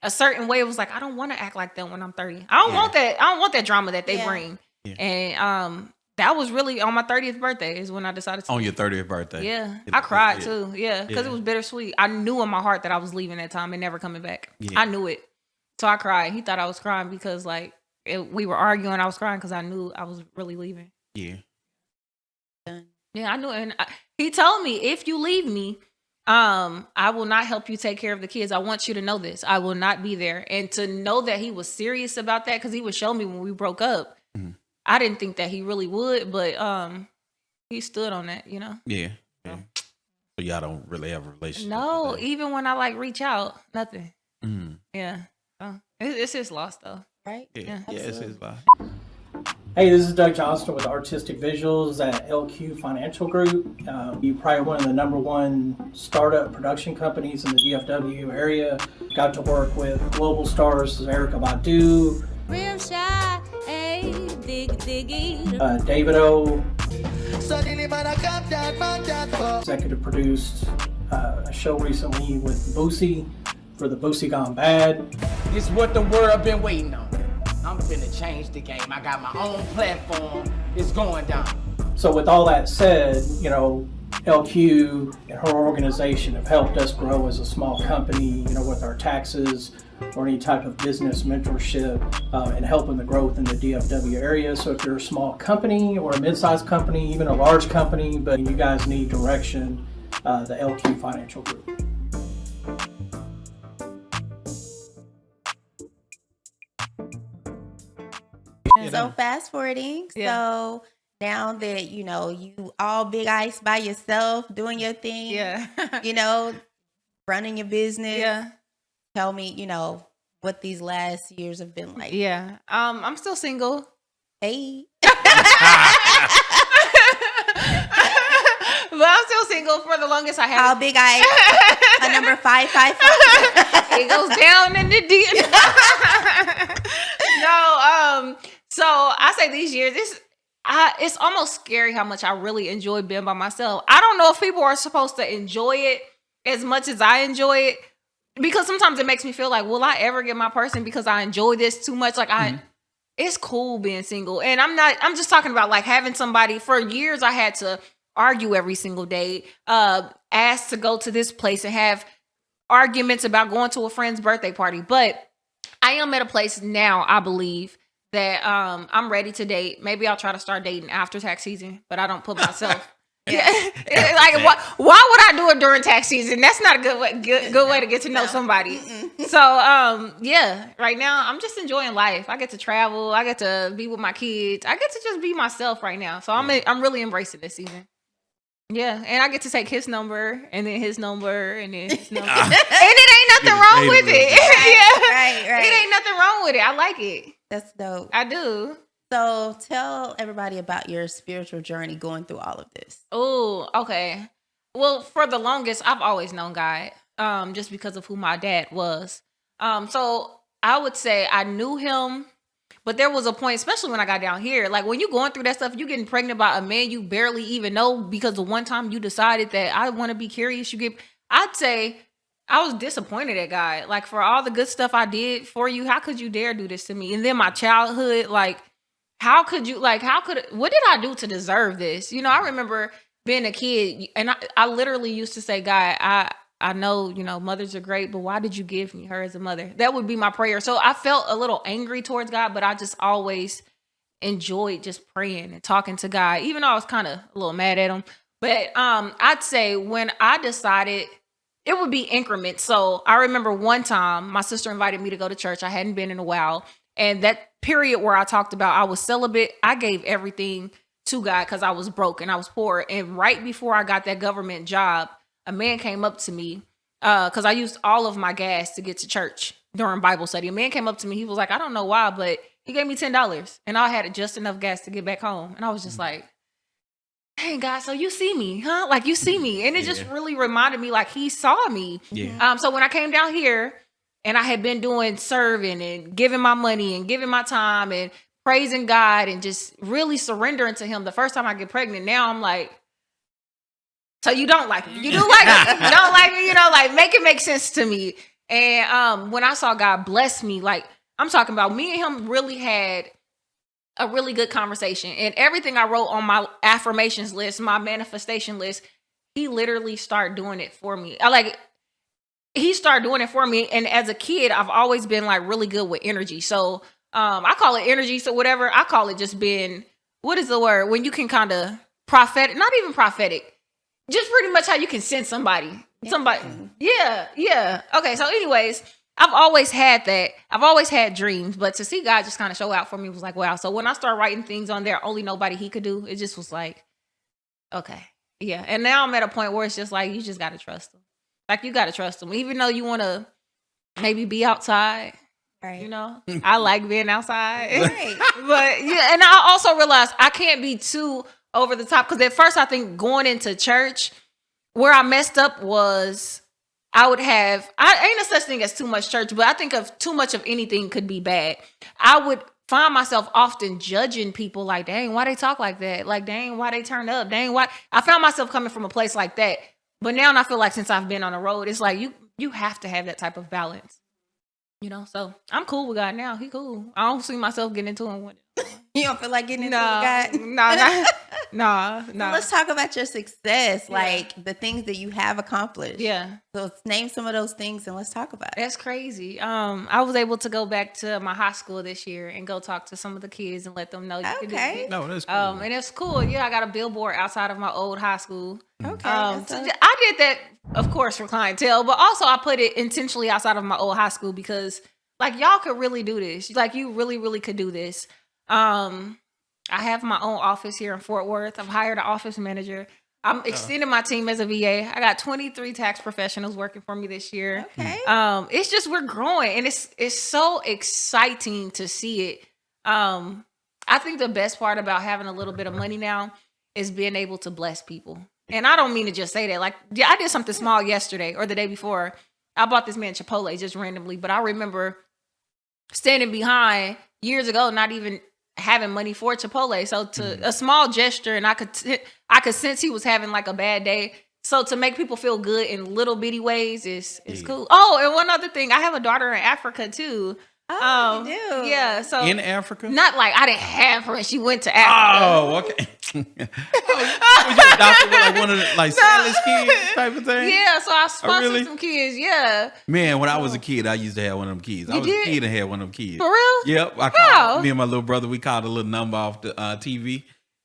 a certain way, it was like, I don't want to act like them when I'm 30. I don't want that. I don't want that drama that they bring. Yeah. And that was really on my 30th birthday is when I decided to. On your 30th birthday? Yeah. I cried too. Yeah. Because it was bittersweet. I knew in my heart that I was leaving that time and never coming back. Yeah. I knew it. So I cried. He thought I was crying because, like, we were arguing. I was crying because I knew I was really leaving. Yeah. Yeah, I knew. And he told me, if you leave me, I will not help you take care of the kids. I want you to know this. I will not be there. And to know that he was serious about that, because he would show me when we broke up. Mm-hmm. I didn't think that he really would, but he stood on that, you know? Yeah. So y'all don't really have a relationship. No, even when I like reach out, nothing. Mm. Yeah. It's his loss though. Right? Yeah, it's his loss. Hey, this is Doug Johnston with Artistic Visuals at LQ Financial Group. You're probably one of the #1 startup production companies in the DFW area. Got to work with global stars Erykah Badu, David O. Executive produced a show recently with Boosie for the Boosie Gone Bad. It's what the world been waiting on. I'm finna change the game. I got my own platform. It's going down. So with all that said, you know, LQ and her organization have helped us grow as a small company, you know, with our taxes or any type of business mentorship and helping the growth in the DFW area. So if you're a small company or a mid-sized company, even a large company, but you guys need direction, the LQ Financial Group. So fast forwarding. So now that, you know, you all Big Ice by yourself, doing your thing, you know, running your business. Tell me, you know, what these last years have been like. I'm still single. Hey. But I'm still single. For the longest I have. How Big Ice? A number 555. It goes down in the deep. No, so I say these years, it's almost scary how much I really enjoy being by myself. I don't know if people are supposed to enjoy it as much as I enjoy it, because sometimes it makes me feel like, will I ever get my person because I enjoy this too much? Like it's cool being single. And I'm just talking about like having somebody. For years I had to argue every single day, ask to go to this place and have arguments about going to a friend's birthday party. But I am at a place now, I believe, that I'm ready to date. Maybe I'll try to start dating after tax season, but I don't put myself. Like why would I do it during tax season? That's not a good way to get to know somebody. So right now I'm just enjoying life. I get to travel. I get to be with my kids. I get to just be myself right now. So I'm really embracing this season. Yeah, and I get to take his number, and then his number, and then his number. And it ain't nothing wrong with it. Right. It ain't nothing wrong with it. I like it. That's dope. I do. So tell everybody about your spiritual journey going through all of this. Oh, okay. Well, for the longest, I've always known God, just because of who my dad was. So I would say I knew him. But there was a point, especially when I got down here, like when you're going through that stuff, you getting pregnant by a man you barely even know because the one time you decided that I want to be curious, I'd say I was disappointed at God. Like for all the good stuff I did for you, how could you dare do this to me? And then my childhood, like, what did I do to deserve this? You know, I remember being a kid and I literally used to say, God, I know, you know, mothers are great, but why did you give me her as a mother? That would be my prayer. So I felt a little angry towards God, but I just always enjoyed just praying and talking to God, even though I was kind of a little mad at him. But I'd say when I decided, it would be increments. So I remember one time my sister invited me to go to church. I hadn't been in a while. And that period where I talked about I was celibate, I gave everything to God because I was broke and I was poor. And right before I got that government job, a man came up to me because I used all of my gas to get to church during Bible study. A man came up to me. He was like, I don't know why, but he gave me $10 and I had just enough gas to get back home. And I was just like, hey, God, so you see me, huh? Like you see me. And it just really reminded me like he saw me. Yeah. So when I came down here and I had been doing serving and giving my money and giving my time and praising God and just really surrendering to him the first time I get pregnant, now I'm like, so you don't like me. You do like me. You don't like me. You know, like make it make sense to me. And when I saw God bless me, like I'm talking about me and him really had a really good conversation. And everything I wrote on my affirmations list, my manifestation list, he literally started doing it for me. He started doing it for me. And as a kid, I've always been like really good with energy. So I call it energy. So whatever, I call it just being, what is the word? When you can kind of prophetic, not even prophetic, just pretty much how you can sense somebody. Somebody, yeah. Okay, so anyways, I've always had that. I've always had dreams, but to see God just kind of show out for me was like, wow. So when I started writing things on there, only nobody he could do, it just was like, okay, yeah. And now I'm at a point where it's just like, you just got to trust him. Like, you got to trust him. Even though you want to maybe be outside, right? You know, I like being outside. Right. But yeah, and I also realized I can't be too over the top, because at first I think going into church, where I messed up was I ain't a such thing as too much church, but I think of too much of anything could be bad. I would find myself often judging people like, dang, why they talk like that? Like, dang, why they turn up? Dang, why? I found myself coming from a place like that. But now I feel like since I've been on the road, it's like you have to have that type of balance. You know, so I'm cool with God now. He cool. I don't see myself getting into him with it. You don't feel like getting into God? No. Let's talk about your success, like the things that you have accomplished. Yeah. So name some of those things and let's talk about it. That's crazy. I was able to go back to my high school this year and go talk to some of the kids and let them know you can do it. No, that's cool. And it's cool. Yeah, I got a billboard outside of my old high school. Okay. So I did that, of course, for clientele, but also I put it intentionally outside of my old high school because, like, y'all could really do this. Like, you really, really could do this. I have my own office here in Fort Worth. I've hired an office manager. I'm extending my team as a VA. I got 23 tax professionals working for me this year. Okay. It's just, we're growing, and it's so exciting to see it. I think the best part about having a little bit of money now is being able to bless people. And I don't mean to just say that. Like, yeah, I did something small yesterday or the day before. I bought this man Chipotle just randomly, but I remember standing behind years ago, not even having money for Chipotle. So to a small gesture, and I could sense he was having like a bad day. So to make people feel good in little bitty ways is cool. Oh, and one other thing, I have a daughter in Africa too. Oh, you do? Yeah. So in Africa? Not like I didn't have her and she went to Africa. Oh, okay. Was you adopted with like one of the like Sally's kids type of thing? Yeah, so I sponsored some kids. Yeah. Man, when I was a kid, I used to have one of them kids. I was a kid and had one of them kids. For real? Yep. I called me and my little brother. We called a little number off the TV.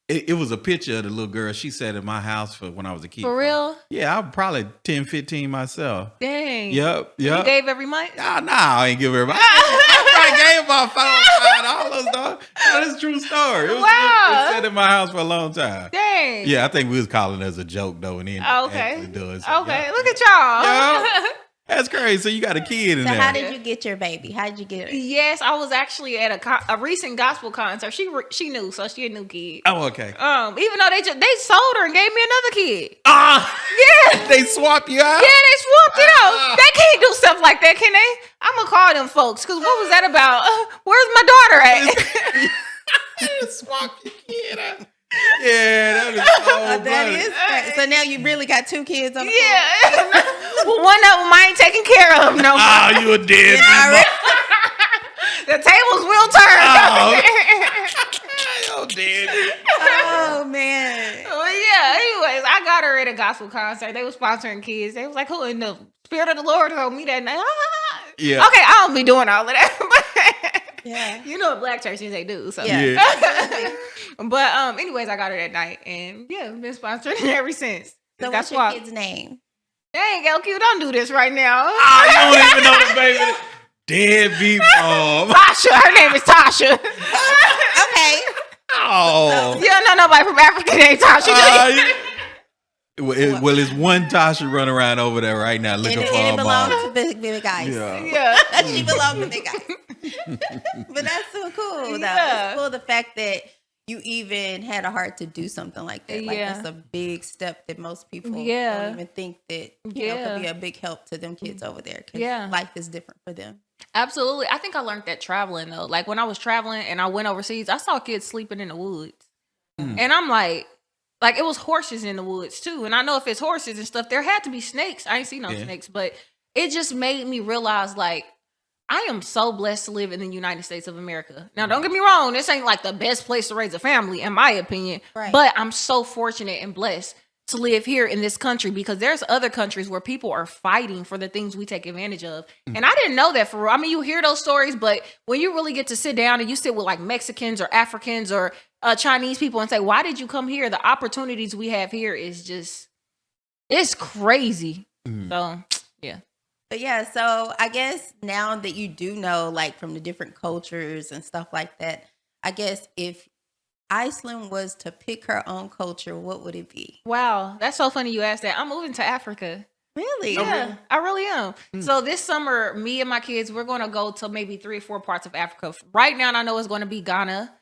It was a picture of the little girl. She sat in my house for when I was a kid. For real? Yeah, I'm probably 10, 15 myself. Dang. Yep. You gave every month? Nah, I ain't give everybody. I gave about $5 That's a true story. It sat in my house for a long time. Dang. Yeah, I think we was calling it as a joke though, and then okay. Doing okay, look at y'all. Yeah. That's crazy. So you got a kid in there. So how did you get your baby? How did you get it? Yes, I was actually at a recent gospel concert. She knew, so she a new kid. Oh, okay. Even though they sold her and gave me another kid. Yeah. They swap you out? Yeah, they swapped it out. They can't do stuff like that, can they? I'm gonna call them folks, because what was that about? Where's my daughter at? Swap your kid out. Yeah, that is so that is crazy. So now you really got two kids on the phone? Well, one of them I ain't taking care of. No. Oh, you a dead The tables will turn. Oh, dead. Oh, man. Well, yeah, anyways, I got her at a gospel concert. They were sponsoring kids. They was like, who in the Spirit of the Lord told me that night? Yeah. Okay, I don't be doing all of that. Yeah. You know what black churches they do. So yeah. But anyways, I got her that night, and yeah, been sponsoring ever since. So what's your kid's name? Dang, LQ, don't do this right now. Oh, you don't even know the baby. Deadbeat mom. Tasha, her name is Tasha. Okay. Oh. You don't know nobody from Africa named Tasha. Well, it's one Tasha running around over there right now looking for her mom. And it belongs to Big Ice. Yeah. She belongs to Big Ice. But that's so cool, though. Yeah. It's cool the fact that you even had a heart to do something like that. Like, that's a big step that most people don't even think that you know, could be a big help to them kids over there. Because life is different for them. Absolutely. I think I learned that traveling, though. Like, when I was traveling and I went overseas, I saw kids sleeping in the woods. And I'm like, it was horses in the woods, too. And I know if it's horses and stuff, there had to be snakes. I ain't seen no snakes. But it just made me realize, like, I am so blessed to live in the United States of America. Now, don't get me wrong. This ain't like the best place to raise a family, in my opinion. Right. But I'm so fortunate and blessed to live here in this country, because there's other countries where people are fighting for the things we take advantage of. And I didn't know that for real. I mean, you hear those stories, but when you really get to sit down and you sit with like Mexicans or Africans or Chinese people and say, why did you come here? The opportunities we have here is just, it's crazy. So, yeah. But yeah, so I guess now that you do know, like, from the different cultures and stuff like that, I guess if Iceland was to pick her own culture, what would it be? Wow, that's so funny you asked that. I'm moving to Africa. Really? Yeah, I really am. So this summer, me and my kids, we're going to go to maybe 3 or 4 parts of Africa. Right now, I know it's going to be Ghana.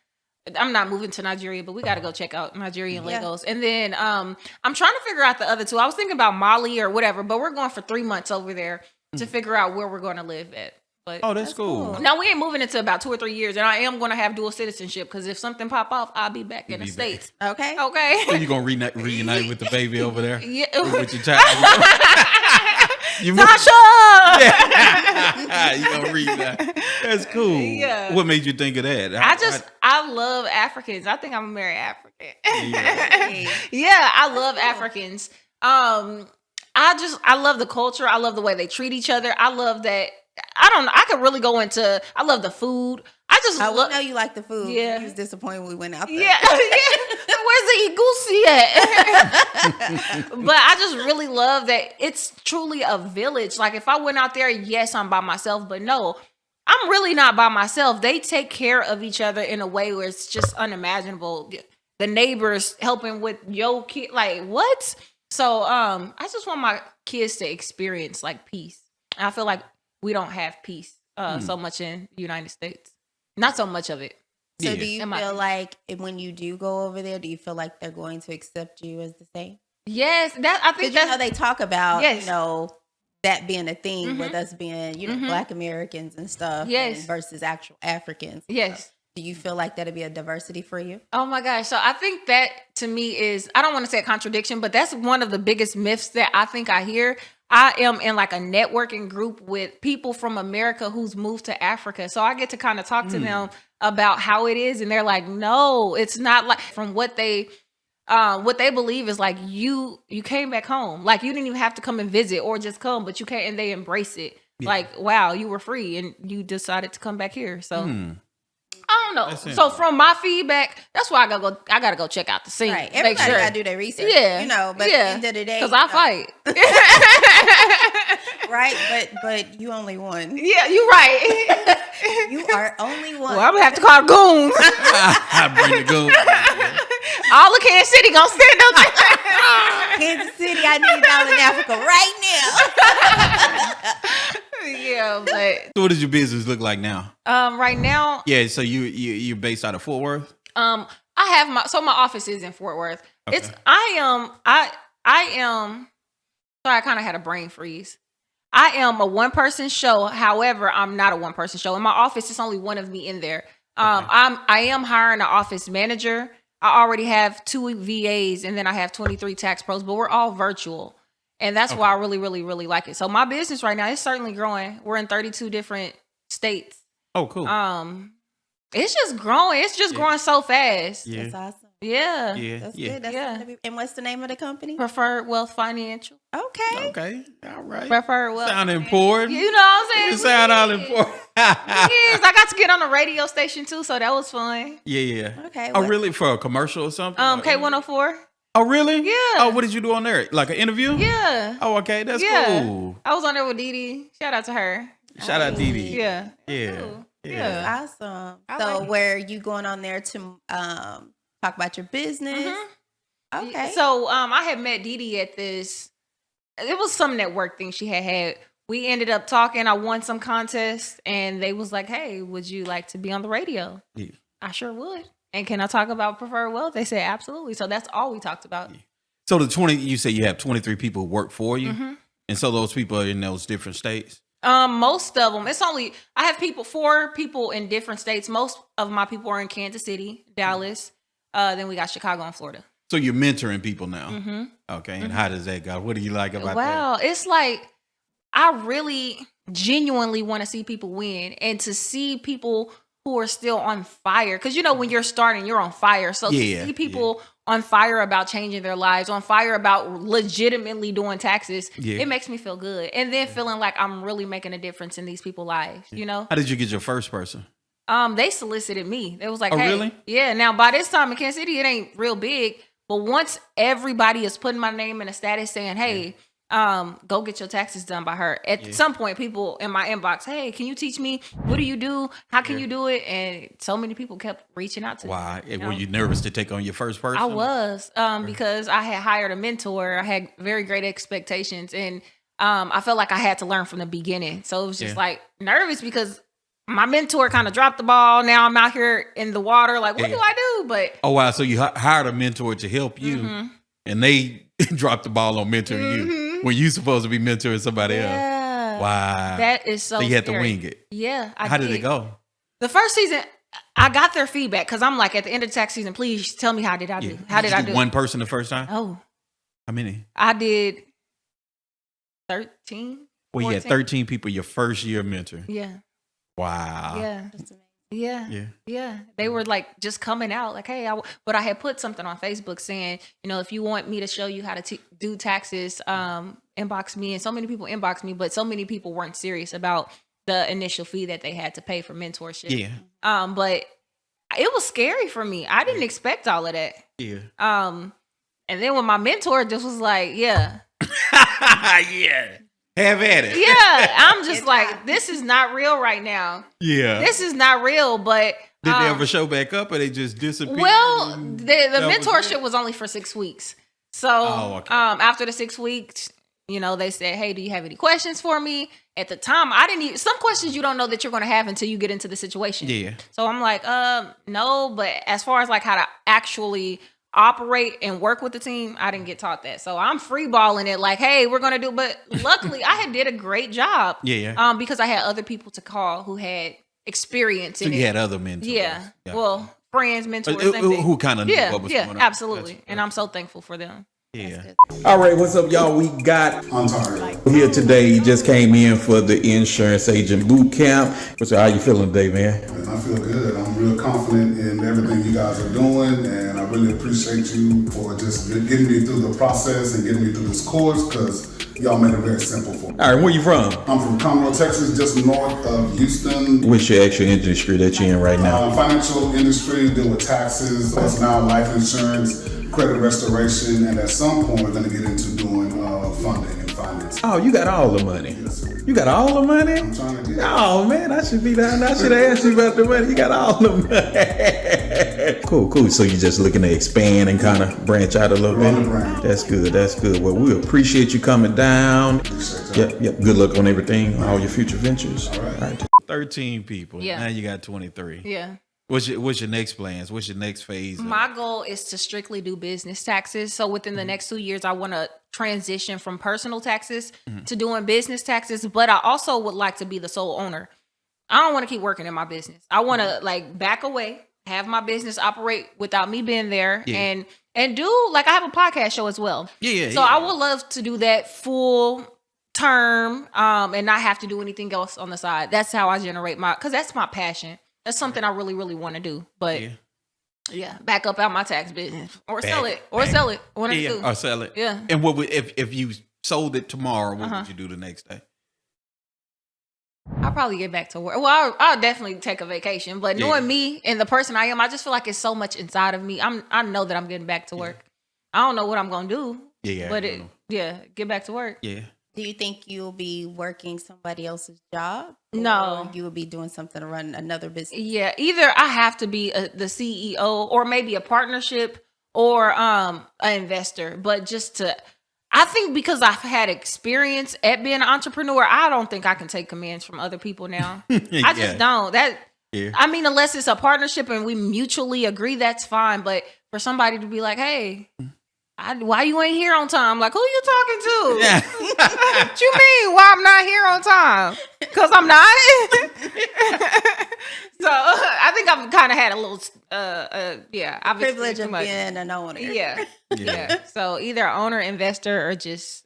I'm not moving to Nigeria, but we got to go check out Nigerian Legos. And then I'm trying to figure out the other 2. I was thinking about Mali or whatever, but we're going for 3 months over there to figure out where we're going to live at. But that's cool. Now, we ain't moving into about 2 or 3 years, and I am going to have dual citizenship because if something pop off, I'll be back in the States. Okay. Okay. So you going to reunite with the baby over there? Yeah. With your child? Tasha! You going to reunite. That's cool. Yeah. What made you think of that? I love Africans. I think I'm gonna marry African. Yeah, I love Africans. I love the culture. I love the way they treat each other. I love that. I don't know. I could really go into. I love the food. I know you like the food. Yeah, you was disappointed when we went out there. Yeah. Where's the igusi at? But I just really love that it's truly a village. Like if I went out there, yes, I'm by myself, but no, I'm really not by myself. They take care of each other in a way where it's just unimaginable. The neighbors helping with your kid, like what? So I just want my kids to experience like peace. I feel like we don't have peace so much in the United States. Not so much of it. So do you feel like when you do go over there, do you feel like they're going to accept you as the same? Yes, I think that's they talk about that being a thing with us being Black Americans and stuff versus actual Africans. Yes. Do you feel like that'd be a diversity for you? Oh my gosh. So I think that to me is, I don't want to say a contradiction, but that's one of the biggest myths that I think I hear. I am in like a networking group with people from America who's moved to Africa. So I get to kind of talk to them about how it is. And they're like, no, it's not like from what they believe is like you came back home. Like you didn't even have to come and visit or just come, but you can't, and they embrace it. Yeah. Like, wow, you were free and you decided to come back here. So I don't know. So from my feedback, that's why I gotta go check out the scene. Right. Everybody gotta do their research. Yeah. But at the end of the day. Because I fight. Right? But you only won. Yeah, you're right. You are only one. Well, I'm gonna have to call goons. I bring the goons. All of Kansas City gonna stand up. Kansas City, I need y'all in Africa right now. Yeah, but so what does your business look like now? Right now, so you're based out of Fort Worth. I have my office is in Fort Worth. Okay. I am. Sorry, I kind of had a brain freeze. I am a one-person show. However, I'm not a one-person show. In my office, it's only one of me in there. I am hiring an office manager. I already have 2 VAs, and then I have 23 tax pros, but we're all virtual. And that's why I really, really, really like it. So my business right now is certainly growing. We're in 32 different states. Oh, cool. It's just growing. It's just growing so fast. Yeah. That's awesome. Yeah. That's good. And what's the name of the company? Preferred Wealth Financial. Okay. All right. Preferred Wealth. Sound important. You know what I'm saying? It sound all important. Yes, I got to get on the radio station too, so that was fun. Yeah. Okay. Oh, really? For a commercial or something? K104. Oh, really? Yeah. Oh, what did you do on there? Like an interview? Yeah. Oh, okay. That's cool. I was on there with Dee Dee. Shout out to her. Shout out Dee Dee. Yeah. Yeah. Cool. Yeah. Awesome. So where are you going on there to talk about your business? Okay. So I had met Dee Dee at this. It was some network thing she had. We ended up talking. I won some contest, and they was like, "Hey, would you like to be on the radio?" Yeah. I sure would. And can I talk about Preferred Wealth? They said absolutely. So that's all we talked about. Yeah. So you say you have 23 people who work for you, and so those people are in those different states. Most of them. I have 4 people in different states. Most of my people are in Kansas City, Dallas. Then we got Chicago and Florida. So you're mentoring people now. Okay. And how does that go? What do you like about that? Wow. It's like, I really genuinely want to see people win and to see people who are still on fire. Because, when you're starting, you're on fire. So to see people on fire about changing their lives, on fire about legitimately doing taxes, it makes me feel good. And then feeling like I'm really making a difference in these people's lives, How did you get your first person? They solicited me. It was like, hey. Really? Yeah. Now, by this time in Kansas City, it ain't real big. But once everybody is putting my name in a status saying, hey, go get your taxes done by her. At some point, people in my inbox, hey, can you teach me? What do you do? How can you do it? And so many people kept reaching out to me. Why? Were you nervous to take on your first person? I was, because I had hired a mentor. I had very great expectations, and I felt like I had to learn from the beginning. So it was just like nervous because my mentor kind of dropped the ball. Now I'm out here in the water. Like, what do I do? But wow. So you hired a mentor to help you, and they dropped the ball on mentoring you when you supposed to be mentoring somebody else. Wow. That is so you had scary. to wing it. Yeah. How did it go? The first season, I got their feedback because I'm like, at the end of the tax season, please tell me how did I do? How did I do? One person the first time? Oh. How many? I did 13. Well, 14. you had 13 people your first year mentor. Yeah. Wow. Yeah. Yeah. They were like just coming out like, hey, but I had put something on Facebook saying, if you want me to show you how to do taxes, inbox me. And so many people inboxed me, but so many people weren't serious about the initial fee that they had to pay for mentorship. Yeah. But it was scary for me. I didn't expect all of that. Yeah. And then when my mentor just was like, yeah. Yeah. Have at it. Yeah. I'm just like, this is not real right now. Yeah. This is not real, but did they ever show back up or they just disappeared? Well, the mentorship was only for 6 weeks. So after the 6 weeks, they said, hey, do you have any questions for me? At the time, I didn't even, some questions you don't know that you're going to have until you get into the situation. Yeah. So I'm like, no, but as far as like how to actually operate and work with the team, I didn't get taught that. So I'm free balling it like, hey, we're going to do, but luckily I did a great job. Yeah. Because I had other people to call who had experience in it. So you had other mentors. Yeah. Well, friends, mentors, who kind of knew what was going on. Absolutely. Gotcha. And I'm so thankful for them. Yeah. All right, what's up, y'all? We got here today. He just came in for the insurance agent boot camp. So how you feeling today, man? I feel good. I'm real confident in everything you guys are doing, and I really appreciate you for just getting me through the process and getting me through this course, because y'all made it very simple for me. All right, where you from? I'm from Conroe, Texas, just north of Houston. What's your actual industry that you're in right now? Financial industry, deal with taxes, plus now life insurance, credit restoration, and at some point we're going to get into doing funding and finance. Oh, you got all the money. Yes, sir. You got all the money? I'm trying to get Oh man, I should be down. I should have asked you about the money. You got all the money. Cool. So you're just looking to expand and kind of branch out a little bit. That's good. Well, we appreciate you coming down. Yep. Good luck on everything, all your future ventures. All right. 13 people. Yeah. Now you got 23. Yeah. What's your next plans? What's your next phase? My goal is to strictly do business taxes. So within the next 2 years, I want to transition from personal taxes to doing business taxes. But I also would like to be the sole owner. I don't want to keep working in my business. I want to like back away, have my business operate without me being there, and do like I have a podcast show as well. So I would love to do that full term, and not have to do anything else on the side. That's how I generate because that's my passion. That's something I really, really want to do. But back up out my tax business sell it. One of the two. Or sell it. Yeah. And what would, if you sold it tomorrow, what would you do the next day? I'll probably get back to work. Well, I'll definitely take a vacation. But knowing me and the person I am, I just feel like it's so much inside of me. I know that I'm getting back to work. I don't know what I'm gonna do. But get back to work. Yeah. Do you think you'll be working somebody else's job? No. Or you will be doing something to run another business? Yeah, either I have to be the CEO or maybe a partnership or an investor. But I think because I've had experience at being an entrepreneur, I don't think I can take commands from other people now. I just don't. I mean, unless it's a partnership and we mutually agree, that's fine. But for somebody to be like, hey, why you ain't here on time? Like, who you talking to? Yeah. What you mean? Why I'm not here on time? Because I'm not. So I think I've kind of had a little, I've privilege of being an owner. Yeah. So either owner, investor, or just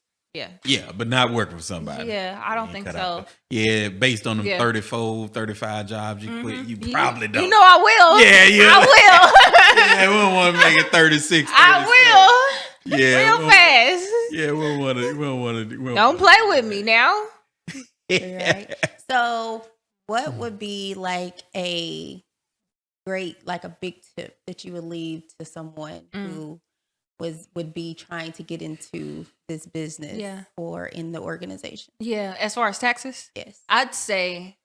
but not working for somebody. Yeah, I don't think so. Yeah, based on them 34, 35 jobs you quit, you probably don't. You know I will. Yeah. I will. Yeah, we don't want to make it 36. I will. Yeah. Real fast. Yeah, we don't want to. Don't play with me now. Right. So what would be like a big tip that you would leave to someone who would be trying to get into this business or in the organization? Yeah, as far as taxes? Yes. I'd say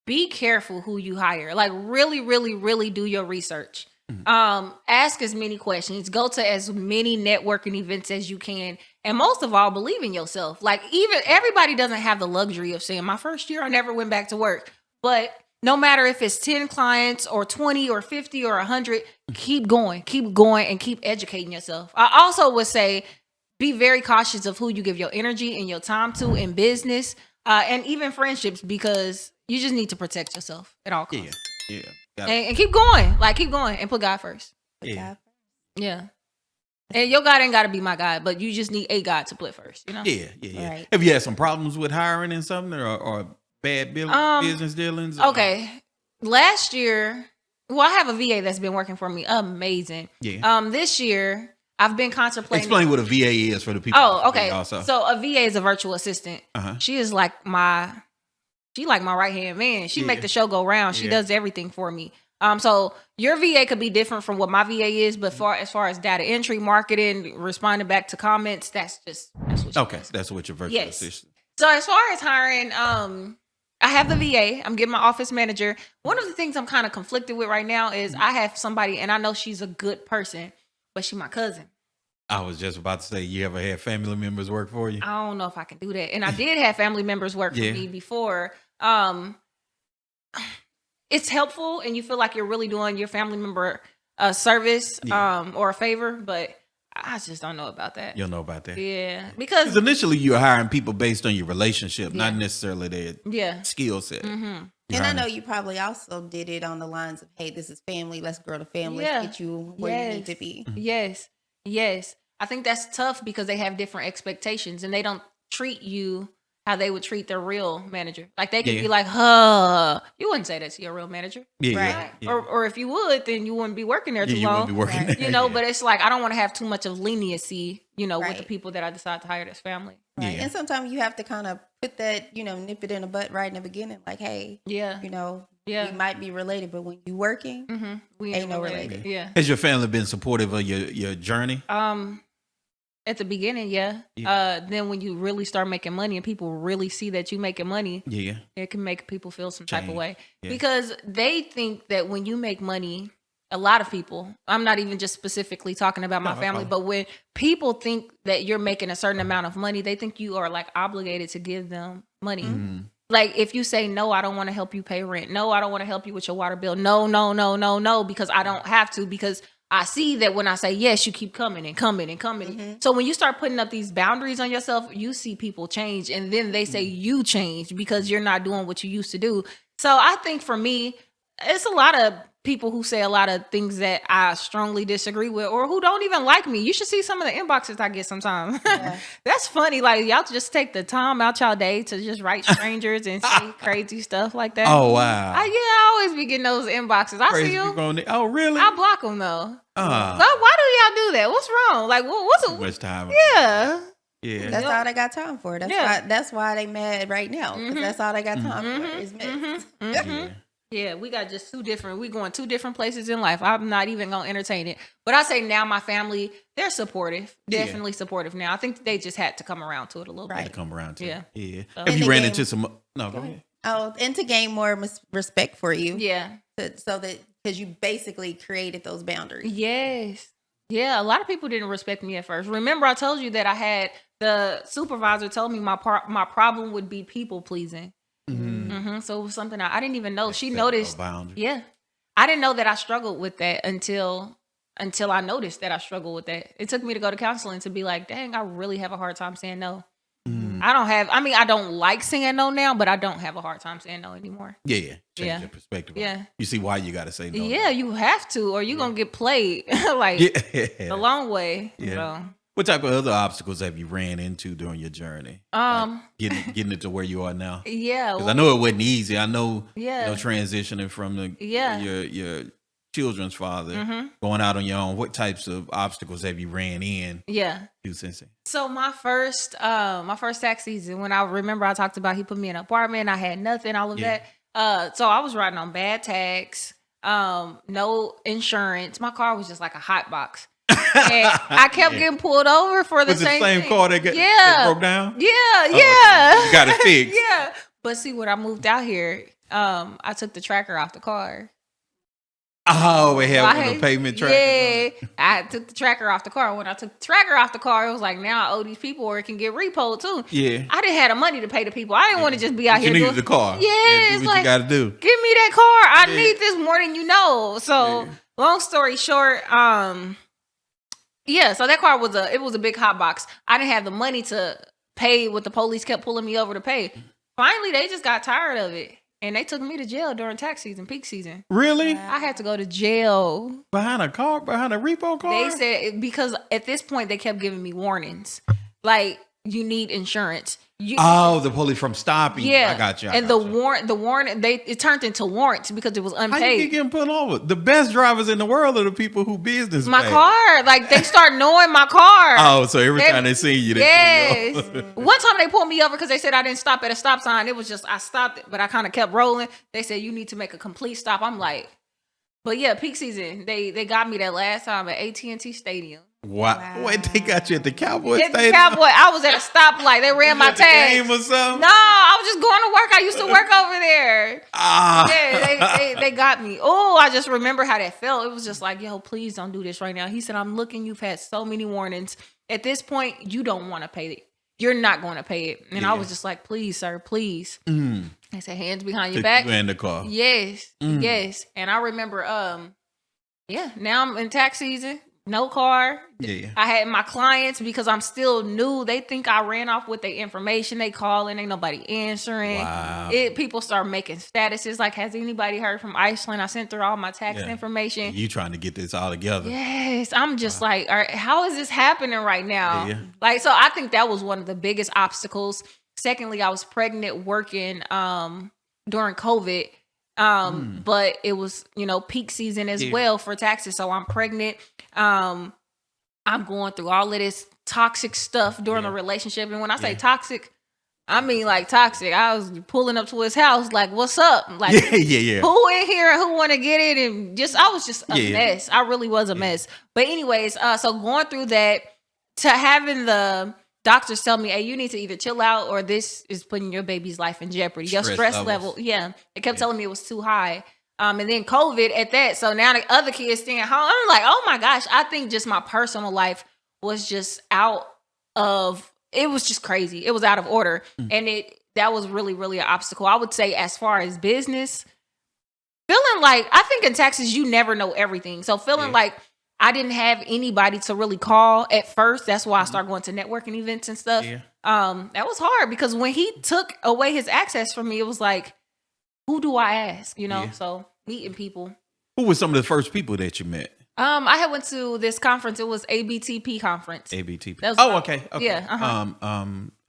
be careful who you hire. Like really, really, really do your research. Ask as many questions. Go to as many networking events as you can. And most of all, believe in yourself. Like even everybody doesn't have the luxury of saying, my first year, I never went back to work. But no matter if it's 10 clients or 20 or 50 or 100, keep going and keep educating yourself. I also would say be very cautious of who you give your energy and your time to in business and even friendships, because you just need to protect yourself at all costs. Yeah. And keep going. Like, keep going and put God first. Yeah. And your God ain't got to be my God, but you just need a God to put first, you know? Yeah. Right. Have you had some problems with hiring and something or bad business dealings? Okay. Last year, well, I have a VA that's been working for me. Amazing. Yeah. This year, I've been contemplating. Explain what a VA is for the people. Oh, okay. Also. So a VA is a virtual assistant. She is like my right hand man. She make the show go round. She does everything for me. So your VA could be different from what my VA is, but as far as data entry, marketing, responding back to comments, that's what she does. That's what your virtual assistant. So as far as hiring, I have the VA. I'm getting my office manager. One of the things I'm kind of conflicted with right now is I have somebody, and I know she's a good person, but she's my cousin. I was just about to say, you ever had family members work for you? I don't know if I can do that. And I did have family members work for me before. It's helpful, and you feel like you're really doing your family member a service or a favor, but I just don't know about that. You don't know about that? Yeah. Because initially you're hiring people based on your relationship, not necessarily their skill set. Mm-hmm. And I know you probably also did it on the lines of, hey, this is family. Let's grow the family. Let's get you where you need to be. Yes. I think that's tough because they have different expectations and they don't treat you how they would treat their real manager. Like they could be like, you wouldn't say that to your real manager. Right? Or if you would, then you wouldn't be working there too long. You wouldn't be working there. But it's like, I don't want to have too much of leniency, with the people that I decide to hire as family. Right. And sometimes you have to kind of put that, nip it in the butt right in the beginning. Like, hey, we might be related, but when you working, we ain't no related. Yeah. Has your family been supportive of your journey? At the beginning, then when you really start making money and people really see that you making money, it can make people feel some type of way because they think that when you make money, a lot of people, I'm not even just specifically talking about my family, but when people think that you're making a certain amount of money, they think you are like obligated to give them money. Like if you say, no, I don't want to help you pay rent. No, I don't want to help you with your water bill. No, because I don't have to, because I see that when I say yes, you keep coming and coming and coming. So when you start putting up these boundaries on yourself, you see people change. And then they say you change because you're not doing what you used to do. So I think for me, it's a lot of people who say a lot of things that I strongly disagree with or who don't even like me. You should see some of the inboxes I get sometimes. That's funny. Like y'all just take the time out y'all day to just write strangers and say crazy stuff like that. Oh, wow. I always be getting those inboxes. I see them. Oh, really? I block them though. So why do y'all do that? What's wrong? Like, what's too much time? Yeah. That's all they got time for. That's why they mad right now. Because that's all they got time for is mess. Yeah, we got just we going two different places in life. I'm not even going to entertain it. But I say now my family, they're supportive. Definitely supportive now. I think they just had to come around to it a little bit. Come around to it. Yeah. So. Have you ran into some... No, go ahead. Oh, and to gain more respect for you. Yeah. So that, because you basically created those boundaries. Yes. Yeah, a lot of people didn't respect me at first. Remember I told you that I had the supervisor told me my problem would be people pleasing. So it was something I didn't even know. She noticed. Yeah. I didn't know that I struggled with that until I noticed that I struggled with that. It took me to go to counseling to be like, dang, I really have a hard time saying no. I don't like saying no now, but I don't have a hard time saying no anymore. Change your perspective. You see why you got to say no. Yeah, you have to, or you're going to get played the long way. So. What type of other obstacles have you ran into during your journey? Getting it to where you are now. Yeah, because I know it wasn't easy. I know, transitioning from your children's father, going out on your own. What types of obstacles have you ran in? Since then? So my first tax season, when I remember I talked about he put me in an apartment, I had nothing, all of that. So I was riding on bad tax, no insurance. My car was just like a hot box. And I kept getting pulled over for the same thing. car that broke down? Yeah. You got it fixed. Yeah. But see, when I moved out here, I took the tracker off the car. Oh, it had a payment tracker. Yeah, I took the tracker off the car. When I took the tracker off the car, it was like, now I owe these people or it can get repoed too. Yeah. I didn't have the money to pay the people. I didn't want to just be out here. You needed the car. Yeah, do it's what you got to do. Give me that car. I need this more than you know. So, long story short, so that car was a big hot box. I didn't have the money to pay what the police kept pulling me over to pay. Finally, they just got tired of it. And they took me to jail during tax season, peak season. Really? I had to go to jail. Behind a repo car? They said, because at this point, they kept giving me warnings. Like, you need insurance. The police from stopping. Yeah. I got you. The warrant, it turned into warrants because it was unpaid. How you keep getting put over? The best drivers in the world are the people who business my pay. Car. Like, they start knowing my car. Oh, so every time they see you, they pull you over. One time they pulled me over because they said I didn't stop at a stop sign. It was just, I stopped it, but I kind of kept rolling. They said, you need to make a complete stop. I'm like, but yeah, peak season. They got me that last time at AT&T Stadium. Wow. Wait, they got you at the Cowboy Stadium? Stadium? I was at a stoplight. They ran my tag. Game or something? No, I was just going to work. I used to work over there. Yeah, they got me. Oh, I just remember how that felt. It was just like, yo, please don't do this right now. He said, I'm looking. You've had so many warnings. At this point, you don't want to pay it. You're not going to pay it. And I was just like, please, sir, please. I said, hands behind your back. You in the car. Yes, yes. And I remember, now I'm in tax season. No car. Yeah. I had my clients because I'm still new. They think I ran off with their information. They calling, ain't nobody answering. Wow. People start making statuses like, has anybody heard from Icelynn? I sent through all my tax information. You trying to get this all together. Yes. I'm just like, all right, how is this happening right now? Yeah. Like, so I think that was one of the biggest obstacles. Secondly, I was pregnant working during COVID. But it was, peak season as well for taxes. So I'm pregnant. I'm going through all of this toxic stuff during the relationship. And when I say toxic, I mean like toxic. I was pulling up to his house like, what's up? Like, who in here and who want to get it? And I was just a mess. I really was a mess. But anyways, so going through that to having the doctors tell me, hey, you need to either chill out or this is putting your baby's life in jeopardy. Your stress level. Yeah. They kept telling me it was too high. And then COVID at that. So now the other kids staying home. I'm like, oh my gosh. I think just my personal life was just it was just crazy. It was out of order. And that was really, really an obstacle. I would say as far as business, feeling like, I think in taxes, you never know everything. So feeling like I didn't have anybody to really call at first. That's why I started going to networking events and stuff. Yeah. That was hard because when he took away his access from me, it was like, who do I ask? So meeting people. Who were some of the first people that you met? I had went to this conference. It was ABTP conference. ABTP. Okay. Yeah.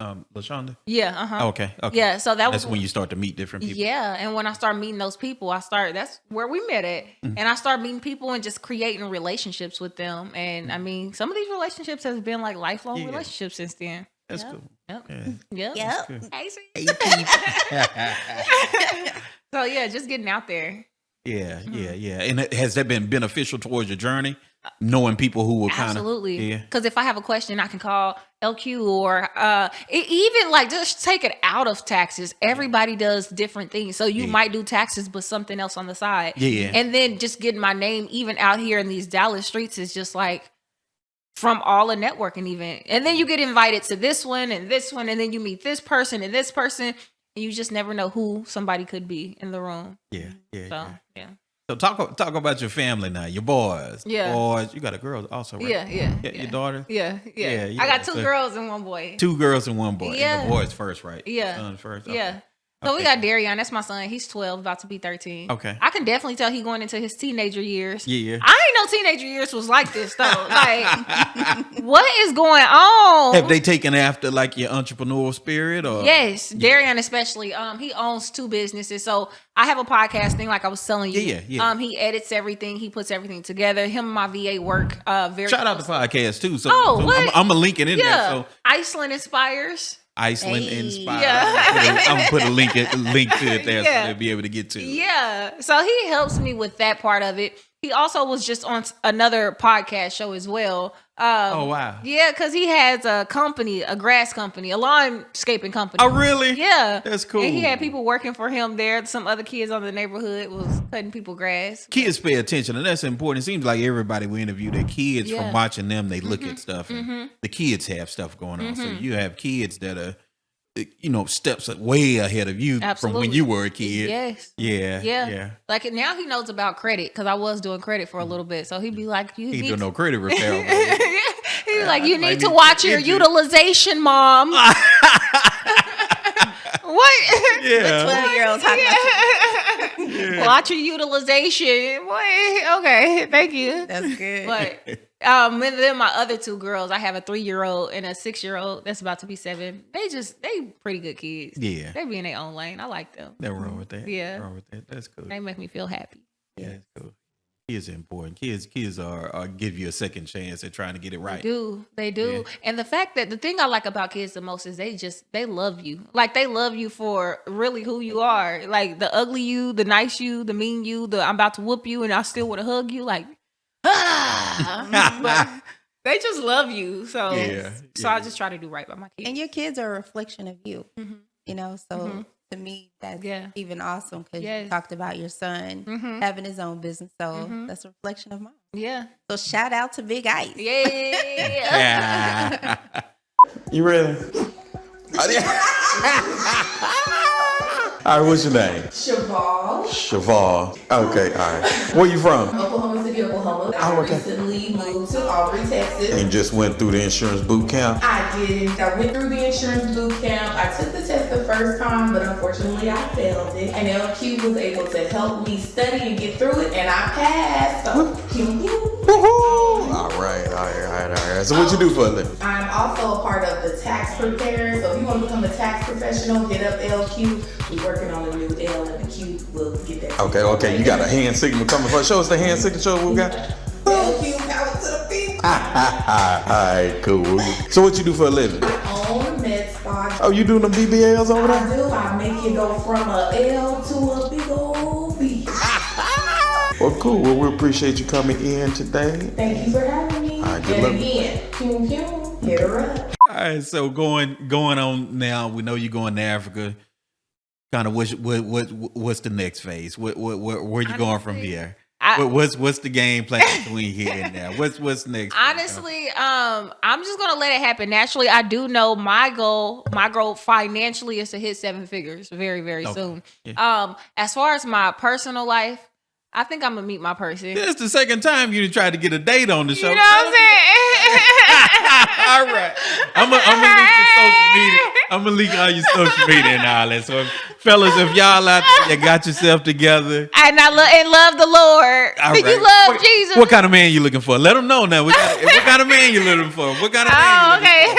LaShonda. Yeah. Okay. Yeah. So that's when you start to meet different people. Yeah. And when I started meeting those people, that's where we met at. And I started meeting people and just creating relationships with them. And I mean, some of these relationships has been like lifelong relationships since then. That's cool. Yep. Yep. Cool. So yeah, just getting out there. Yeah. And has that been beneficial towards your journey? Knowing people who will kind of... Absolutely. Because if I have a question, I can call LQ or even like just take it out of taxes. Everybody does different things. So you might do taxes, but something else on the side. Yeah. And then just getting my name even out here in these Dallas streets is just like from all a networking event. And then you get invited to this one, and then you meet this person and this person. And you just never know who somebody could be in the room. Yeah. So talk about your family now, your boys. Yeah. Boys, you got a girl also, right? Yeah. Your daughter? Yeah. I got two girls and one boy. 2 girls and 1 boy. Yeah. And the boys first, right? Yeah. Son first. Okay. Yeah. So we got Darion. That's my son. He's 12, about to be 13. Okay. I can definitely tell he going into his teenager years. Yeah. I ain't know teenager years was like this though. Like, what is going on? Have they taken after like your entrepreneurial spirit or? Yes, Darion especially. He owns 2 businesses. So I have a podcast thing, like I was telling you. Yeah. He edits everything. He puts everything together. Him and my VA work very. Shout out the podcast too. So, what? I'm gonna link it in there. So Icelynn Inspires. Icelynn inspired. Yeah. I'm gonna put a link to it there so they'll be able to get to it. Yeah. So he helps me with that part of it. He also was just on another podcast show as well. Oh, wow. Yeah, because he has a company, a grass company, a landscaping company. Oh, really? Yeah. That's cool. And he had people working for him there. Some other kids on the neighborhood was cutting people grass. Kids pay attention, and that's important. It seems like everybody we interview, their kids, from watching them, they look at stuff. And the kids have stuff going on. So you have kids that are, steps way ahead of you from when you were a kid. Yes. Yeah. Like now he knows about credit because I was doing credit for a little bit. So he'd be like, "You need no credit repair." He's like, "You need to watch your utilization, mom." What? Yeah. 12-year-old talking about Watch your utilization. Boy, okay, thank you. That's good. But and then my other two girls, I have a 3-year-old and a 6-year-old that's about to be 7. They pretty good kids. Yeah. They be in their own lane. I like them. Nothing wrong with that. Yeah. Nothing wrong with that. That's cool. They make me feel happy. Yeah, that's cool. Kids are important. Kids are give you a second chance at trying to get it right. They do. Yeah. And the fact that the thing I like about kids the most is they love you. Like they love you for really who you are. Like the ugly you, the nice you, the mean you, the I'm about to whoop you and I still want to hug you. Like, but they just love you. So I just try to do right by my kids. And your kids are a reflection of you. So to me, that's even awesome because you talked about your son having his own business. So that's a reflection of mine. Yeah. So shout out to Big Ice. Yeah. You ready? All right, what's your name? Shaval. Okay, all right. Where you from? Oklahoma City, Oklahoma. I recently moved to Aubrey, Texas. And just went through the insurance boot camp? I did. I went through the insurance boot camp. I took the test the first time, but unfortunately I failed it. And LQ was able to help me study and get through it, and I passed. So, woohoo! All right. So what you do for a living? I'm also a part of the tax preparer. So if you want to become a tax professional, hit up LQ. We're working on a new L and the Q. We'll get that. Okay. You got a hand signature coming for. Show us the hand signature we got. LQ, power to the people. All right, cool. So what you do for a living? I own a med spa. Oh, you doing them BBLs over there? I do. I make it go from a L to a big old B. Well, cool. Well, we appreciate you coming in today. Thank you for having me. All right, good and luck. Again, hit her up. All right, so going on now. We know you're going to Africa. Kind of what's the next phase? Where you going from here? What's the game plan between here and there? What's next? Honestly, I'm just gonna let it happen naturally. I do know my goal financially is to hit 7 figures very, very soon. Yeah. As far as my personal life, I think I'm gonna meet my person. This is the second time you tried to get a date on the show. You know what I'm saying? All right. I'm gonna link your social media. I'm gonna link all your social media and all that. So, fellas, if y'all out there, you got yourself together, and love the Lord. All Did right. you love Jesus? What kind of man you looking for? Let them know now. What kind of man you looking for? What kind of man? Okay.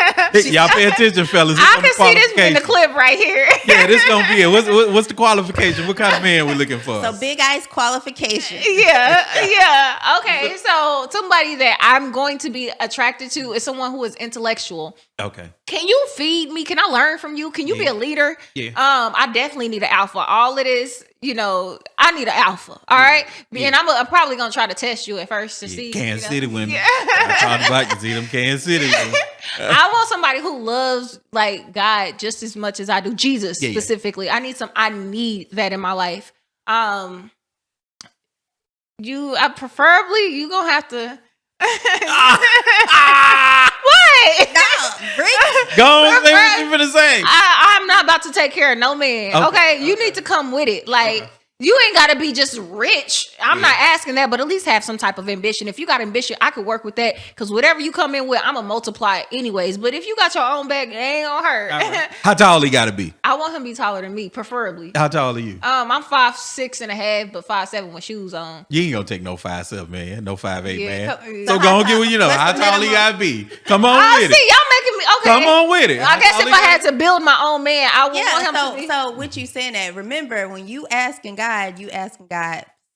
Y'all pay attention, fellas. I can see this in the clip right here. Yeah, this gonna be it. What's the qualification? What kind of man we looking for? So Big Ice qualification. Yeah. Okay. So somebody that I'm going to be attracted to is someone who is intellectual. Okay. Can you feed me? Can I learn from you? Can you be a leader? Yeah. I definitely need an alpha. All it is, I need an alpha. All right. Yeah. And I'm probably gonna try to test you at first to see. Kansas City women. I talked about you see them Kansas City women. I want somebody who loves like God just as much as I do. Jesus specifically. I need that in my life. Preferably you gonna have to. What? No, go on, say what you finna say. I'm not about to take care of no man. Okay? You need to come with it. Like you ain't gotta be just rich. I'm not asking that, but at least have some type of ambition. If you got ambition, I could work with that. Cause whatever you come in with, I'm gonna multiply it anyways. But if you got your own bag, it ain't gonna hurt. Right. How tall he gotta be? I want him to be taller than me, preferably. How tall are you? I'm 5'6.5", but 5'7" with shoes on. You ain't gonna take no 5'7", man. No 5'8", man. So go on, get what you know. How tall he gotta be? Come on with it. See, y'all making me okay. Come on with it. I guess if I had to build my own man, I would want him to be. So what you saying that? Remember, when you asking God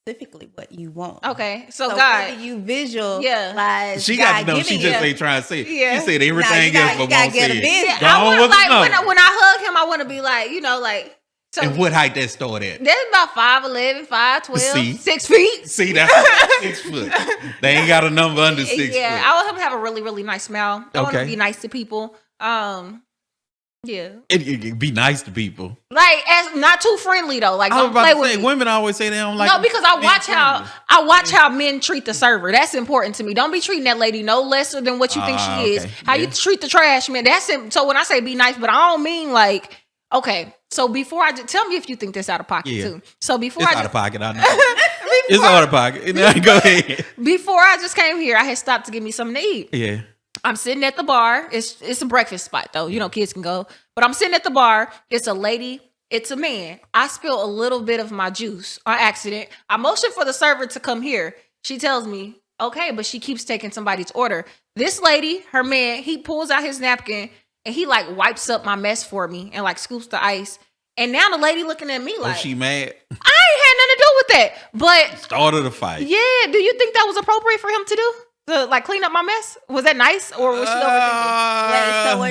specifically what you want. Okay, so God, whether you visualize, she got to know. She just ain't trying to say it. Yeah. She said everything else, but won't say it. I want like when I hug him, I want to be like, like. So and what height that start at? That's about 5'11", 5'12", 6 feet. See, that's 6 foot. They ain't got a number under 6 foot. Yeah, I want him to have a really, really nice smile. I want him to be nice to people. Yeah. It be nice to people. Like, as not too friendly though. Like, don't play with me. Women always say they don't like. No, because I watch how men treat the server. That's important to me. Don't be treating that lady no lesser than what you think she is. How you treat the trash man. That's it. So when I say be nice, but I don't mean like. Okay, so before tell me if you think that's out of pocket too. So before it's out of pocket, I know. It's out of pocket. Go ahead. Before I just came here, I had stopped to get me something to eat. Yeah. I'm sitting at the bar. It's a breakfast spot though. Kids can go. But I'm sitting at the bar. It's a lady. It's a man. I spill a little bit of my juice on accident. I motion for the server to come here. She tells me, okay, but she keeps taking somebody's order. This lady, her man, he pulls out his napkin and he like wipes up my mess for me and like scoops the ice. And now the lady looking at me like, she mad? I ain't had nothing to do with that. But started a fight. Yeah. Do you think that was appropriate for him to do? To like clean up my mess? Was that nice or was she overthinking? Wait, so were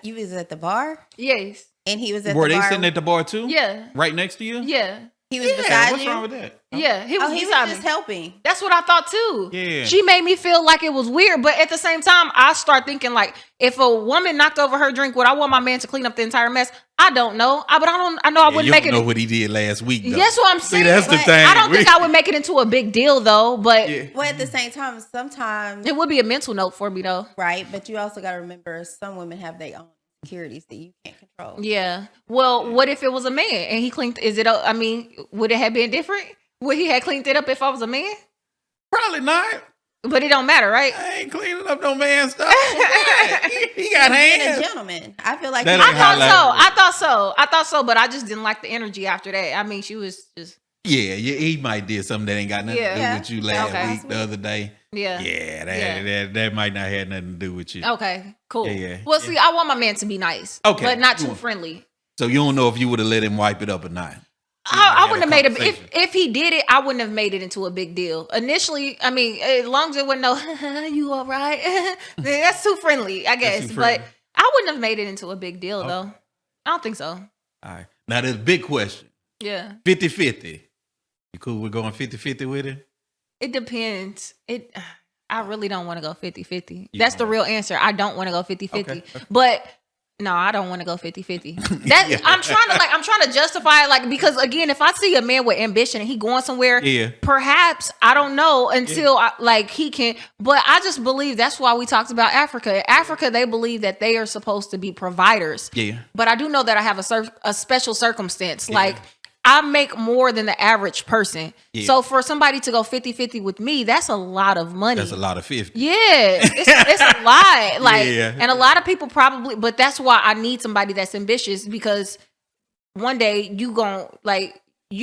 you was at the bar? Yes. And he was at Were the bar? they sitting at the bar too? Yeah. Right next to you? Yeah. He was beside what's you? wrong with that? Yeah, he was just helping. That's what I thought too. Yeah. She made me feel like it was weird, but at the same time, I start thinking like, if a woman knocked over her drink, would I want my man to clean up the entire mess? I don't know. I know I wouldn't make it. You don't know what he did last week, though. That's what I'm saying. See, that's the thing. I don't think I would make it into a big deal though, but well, at the same time, sometimes it would be a mental note for me though. Right, but you also got to remember some women have their own insecurities that you can't control. Yeah. Well, what if it was a man and he cleaned? Would it have been different? Would he have cleaned it up if I was a man? Probably not. But it don't matter, right? I ain't cleaning up no man stuff. He got hands. Being a gentleman. I feel like I thought so, but I just didn't like the energy after that. I mean, she was just. Yeah, he might did something that ain't got nothing to do with you last week, the other day. Yeah. That might not have nothing to do with you. Okay, cool. Yeah. Well, see, I want my man to be nice. Okay. But not too friendly. So you don't know if you would have let him wipe it up or not. I wouldn't have made it if he did it. I wouldn't have made it into a big deal initially. I mean, as long as it wasn't no, you all right? That's too friendly, I guess. But I wouldn't have made it into a big deal though. I don't think so. All right. Now there's a big question. Yeah. 50-50. You cool with going 50-50 with it? It depends. I really don't want to go 50-50. That's the real answer. I don't want to go 50-50. Okay. But no, I don't want to go 50-50. That I'm trying to justify it, like, because again, if I see a man with ambition and he going somewhere, perhaps I don't know until he can. But I just believe that's why we talked about Africa. Africa, they believe that they are supposed to be providers. Yeah. But I do know that I have a special circumstance. Yeah. Like I make more than the average person. Yeah. So for somebody to go 50-50 with me, that's a lot of money. That's a lot of 50. Yeah, it's a lot. Like, and a lot of people probably, but that's why I need somebody that's ambitious, because one day you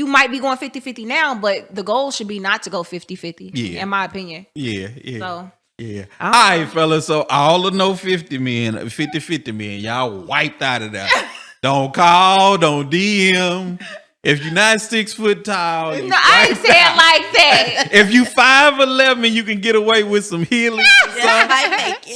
might be going 50-50 now, but the goal should be not to go 50-50, in my opinion. Yeah. So. Yeah. All right, fellas. So all the no 50 men, 50-50 men, y'all wiped out of there. Don't call, don't DM. If you're not 6 foot tall, no, I ain't say it like that. If you 5'11", you can get away with some healing.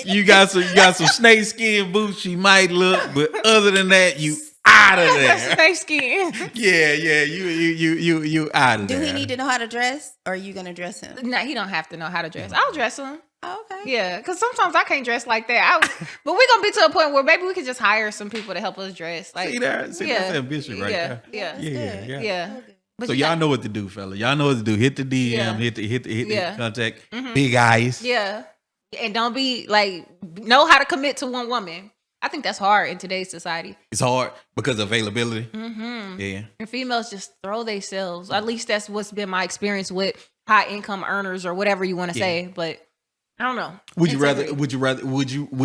You got some snake skin boots. She might look, but other than that, you out of there. Snake skin. Yeah. You out of there. Do he need to know how to dress, or are you gonna dress him? No, he don't have to know how to dress. I'll dress him. Oh, okay. Yeah, because sometimes I can't dress like that. But we're gonna be to a point where maybe we could just hire some people to help us dress. Like, see that's ambition right there. Yeah. But so y'all know what to do, fella. Y'all know what to do. Hit the DM. Hit the contact. Mm-hmm. Big eyes. Yeah, and don't be like know how to commit to one woman. I think that's hard in today's society. It's hard because of availability. Mm-hmm. Yeah. And females just throw themselves. At least that's what's been my experience with high income earners or whatever you want to say. But I don't know. Would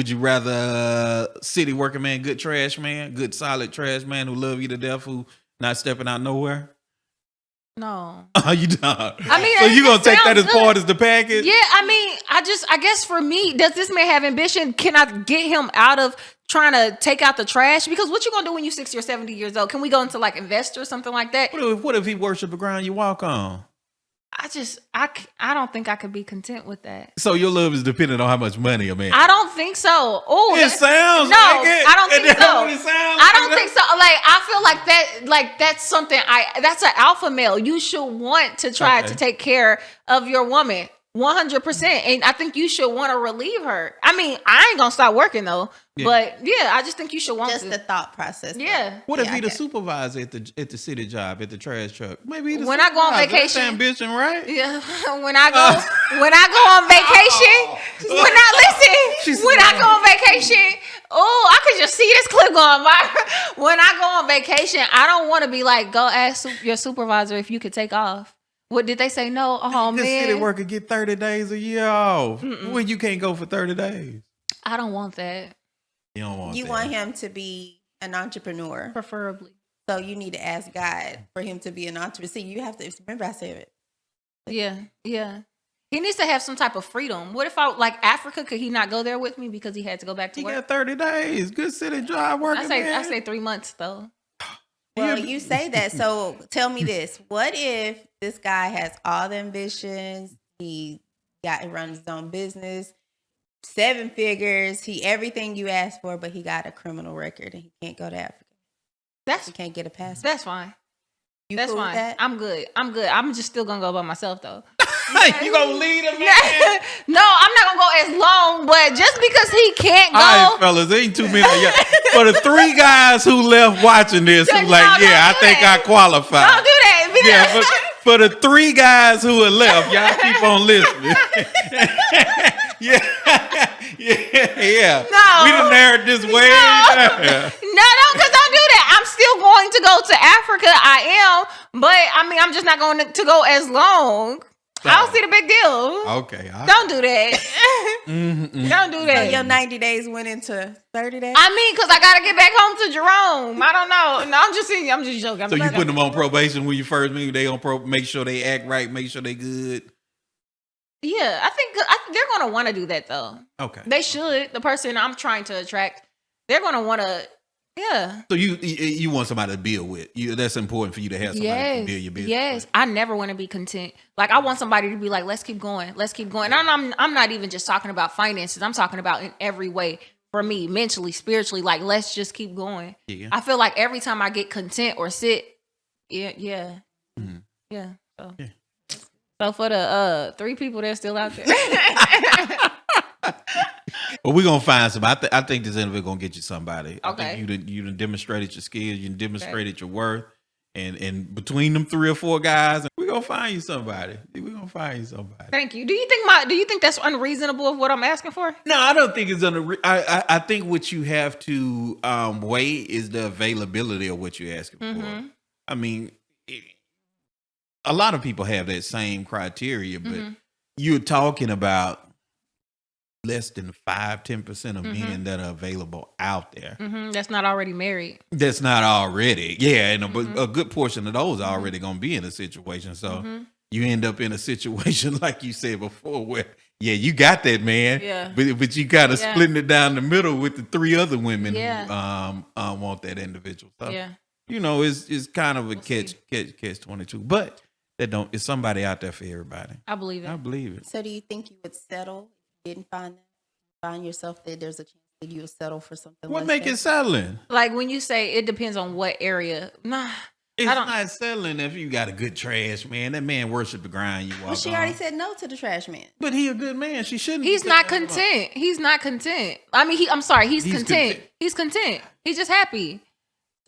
you rather city working man, good trash man, good solid trash man who love you to death, who not stepping out nowhere? No. Oh, you don't. I mean, so you gonna take that as part of the package? Yeah, I mean, I guess for me, does this man have ambition? Can I get him out of trying to take out the trash? Because what you gonna do when you're 60 or 70 years old? Can we go into like invest or something like that? What if he worship the ground you walk on? I don't think I could be content with that. So your love is dependent on how much money a man. I don't think so. Oh, it sounds no, like it. I don't think so. I don't like think so. Like I feel like that. Like that's something. That's an alpha male. You should want to try to take care of your woman 100%, and I think you should want to relieve her. I mean, I ain't gonna stop working though. Yeah. But yeah, I just think you should want just the thought process. Yeah. What if he the supervisor at the city job at the trash truck? Maybe he the when I go on vacation. That's ambition, right? Yeah. When I go on vacation. When I go on vacation. Oh, I could just see this clip going by. When I go on vacation, I don't want to be like, go ask your supervisor if you could take off. What did they say? No. Oh man. This city worker get 30 days a year off. When you can't go for 30 days. I don't want that. You don't want you that. want him to be an entrepreneur. Preferably. So you need to ask God for him to be an entrepreneur. See, you have to remember I said it. Yeah. He needs to have some type of freedom. What if I like Africa? Could he not go there with me because he had to go back to work? He got 30 days. Good city job working. I say 3 months though. Well, you say that. So tell me this. What if this guy has all the ambitions? He got to run his own business, 7 figures. He everything you asked for, but he got a criminal record and he can't go to Africa. He can't get a passport. That's fine. That's cool fine. with that? I'm good. I'm just still gonna go by myself though. You gonna lead him? No, I'm not gonna go as long, but just because he can't go. All right, fellas, ain't too many. For the 3 guys who left watching this, who I think I qualify. Don't do that. Yeah, for the 3 guys who are left, y'all keep on listening. Yeah. No. We done narrowed this way down. No, because don't do that. I'm still going to go to Africa. I am, but I mean, I'm just not going to go as long. I don't see the big deal. Okay. Don't do that. Don't do that. So your 90 days went into 30 days? I mean, because I got to get back home to Jerome. I don't know. No, I'm just joking. So you put them on probation when you first meet? They on make sure they act right, make sure they good? Yeah, I think they're going to want to do that, though. Okay. They should. The person I'm trying to attract, they're going to want to, yeah. So you want somebody to build with. That's important for you to have somebody to build your business. Yes, I never want to be content. Like, I want somebody to be like, let's keep going. Let's keep going. And I'm not even just talking about finances. I'm talking about in every way for me, mentally, spiritually. Like, let's just keep going. Yeah. I feel like every time I get content or sit, yeah. Mm-hmm. Yeah. So. Yeah. So for the 3 people that's still out there. Well, we're going to find somebody. I think this interview going to get you somebody. Okay. I think you done demonstrated your skills. You done demonstrated your worth. And between them 3 or 4 guys, we're going to find you somebody. Thank you. Do you think that's unreasonable of what I'm asking for? No, I don't think it's I think what you have to weigh is the availability of what you're asking for. I mean, a lot of people have that same criteria, but you're talking about less than 5-10% of men that are available out there. That's not already married. That's not already. Yeah, and a good portion of those are already going to be in a situation. So you end up in a situation like you said before where, you got that man, but you kind of splitting it down the middle with the 3 other women who want that individual. So, it's kind of a catch 22. But it's somebody out there for everybody. I believe it. So do you think you would settle if you didn't find yourself that there's a chance that you would settle for something what make it settling? Like when you say it depends on what area. Nah. It's not settling if you got a good trash man. That man worship the grind you walk on. Well, she already said no to the trash man. But he a good man. She shouldn't. He's not content. He's not content. I mean, I'm sorry. He's content. He's content. He's just happy.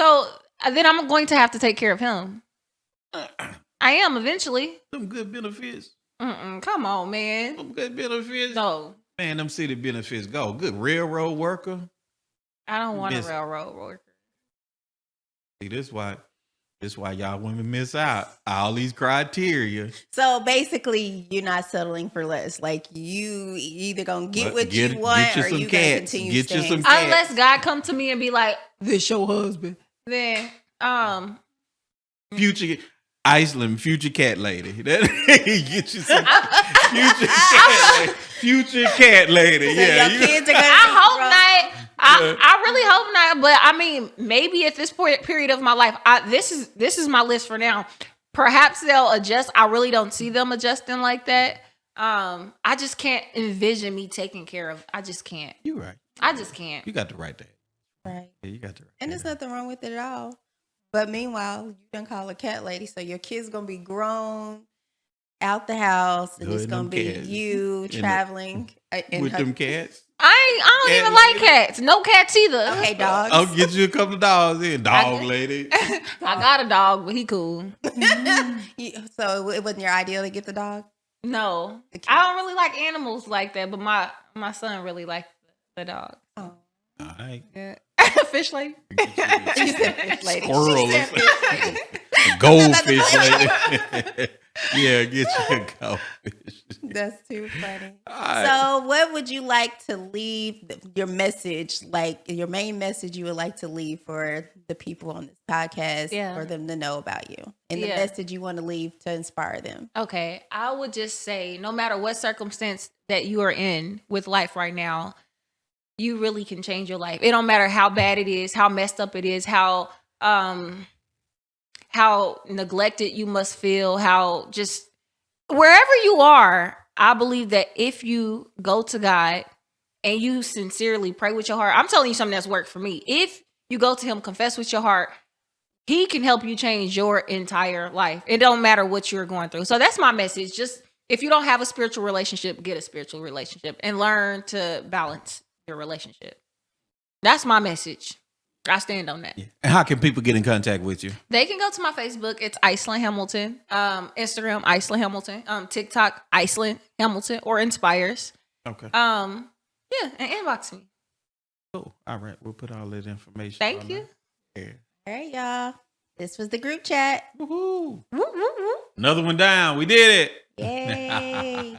So then I'm going to have to take care of him. I am eventually. Some good benefits. Come on, man. Some good benefits. No. Man, them city benefits go. Good railroad worker. I don't want a railroad worker. See, this why y'all women miss out. All these criteria. So basically, you're not settling for less. Like you either gonna get what you want or you gonna continue staying. Unless God come to me and be like, "This your husband," then future future cat lady. That get you some future cat lady. So yeah, your kids are gonna I hope not. I really hope not. But I mean, maybe at this period of my life, this is my list for now. perhaps they'll adjust. I really don't see them adjusting like that. I just can't envision me taking care of. I just can't. You're right. I just can't. You got the right dad. Right. Yeah, you got the right. And there's nothing wrong with it at all. But meanwhile, you done call a cat lady, so your kid's gonna be grown out the house, and it's gonna be cats. you traveling with them cats. I don't even like cats. No cats either. Okay, dogs. I'll get you a couple of dogs in. Dog lady. I got a dog, but he cool. So it wasn't your ideal to get the dog? No. I don't really like animals like that, but my son really likes the dog. Oh. All right. Yeah. Fish lady. You said fish lady. Squirrel. Goldfish lady. Yeah, get you a goldfish. That's too funny. Right. So what would you like to leave your message, like your main message you would like to leave for the people on this podcast for them to know about you and the message you want to leave to inspire them? Okay. I would just say no matter what circumstance that you are in with life right now, you really can change your life. It don't matter how bad it is, how messed up it is, how neglected you must feel, how just wherever you are, I believe that if you go to God and you sincerely pray with your heart, I'm telling you something that's worked for me. If you go to him, confess with your heart, he can help you change your entire life. It don't matter what you're going through. So that's my message. Just if you don't have a spiritual relationship, get a spiritual relationship and learn to balance your relationship. That's my message. I stand on that. Yeah. And how can people get in contact with you? They can go to my Facebook. It's Icelynn Hamilton. Instagram, Icelynn Hamilton. TikTok, Icelynn Hamilton or Inspires. Okay. Yeah, and inbox me. Cool. All right. We'll put all that information. Thank you. Yeah. All right, y'all. This was the group chat. Woo-hoo. Woo, woo, woo. Another one down. We did it. Yay.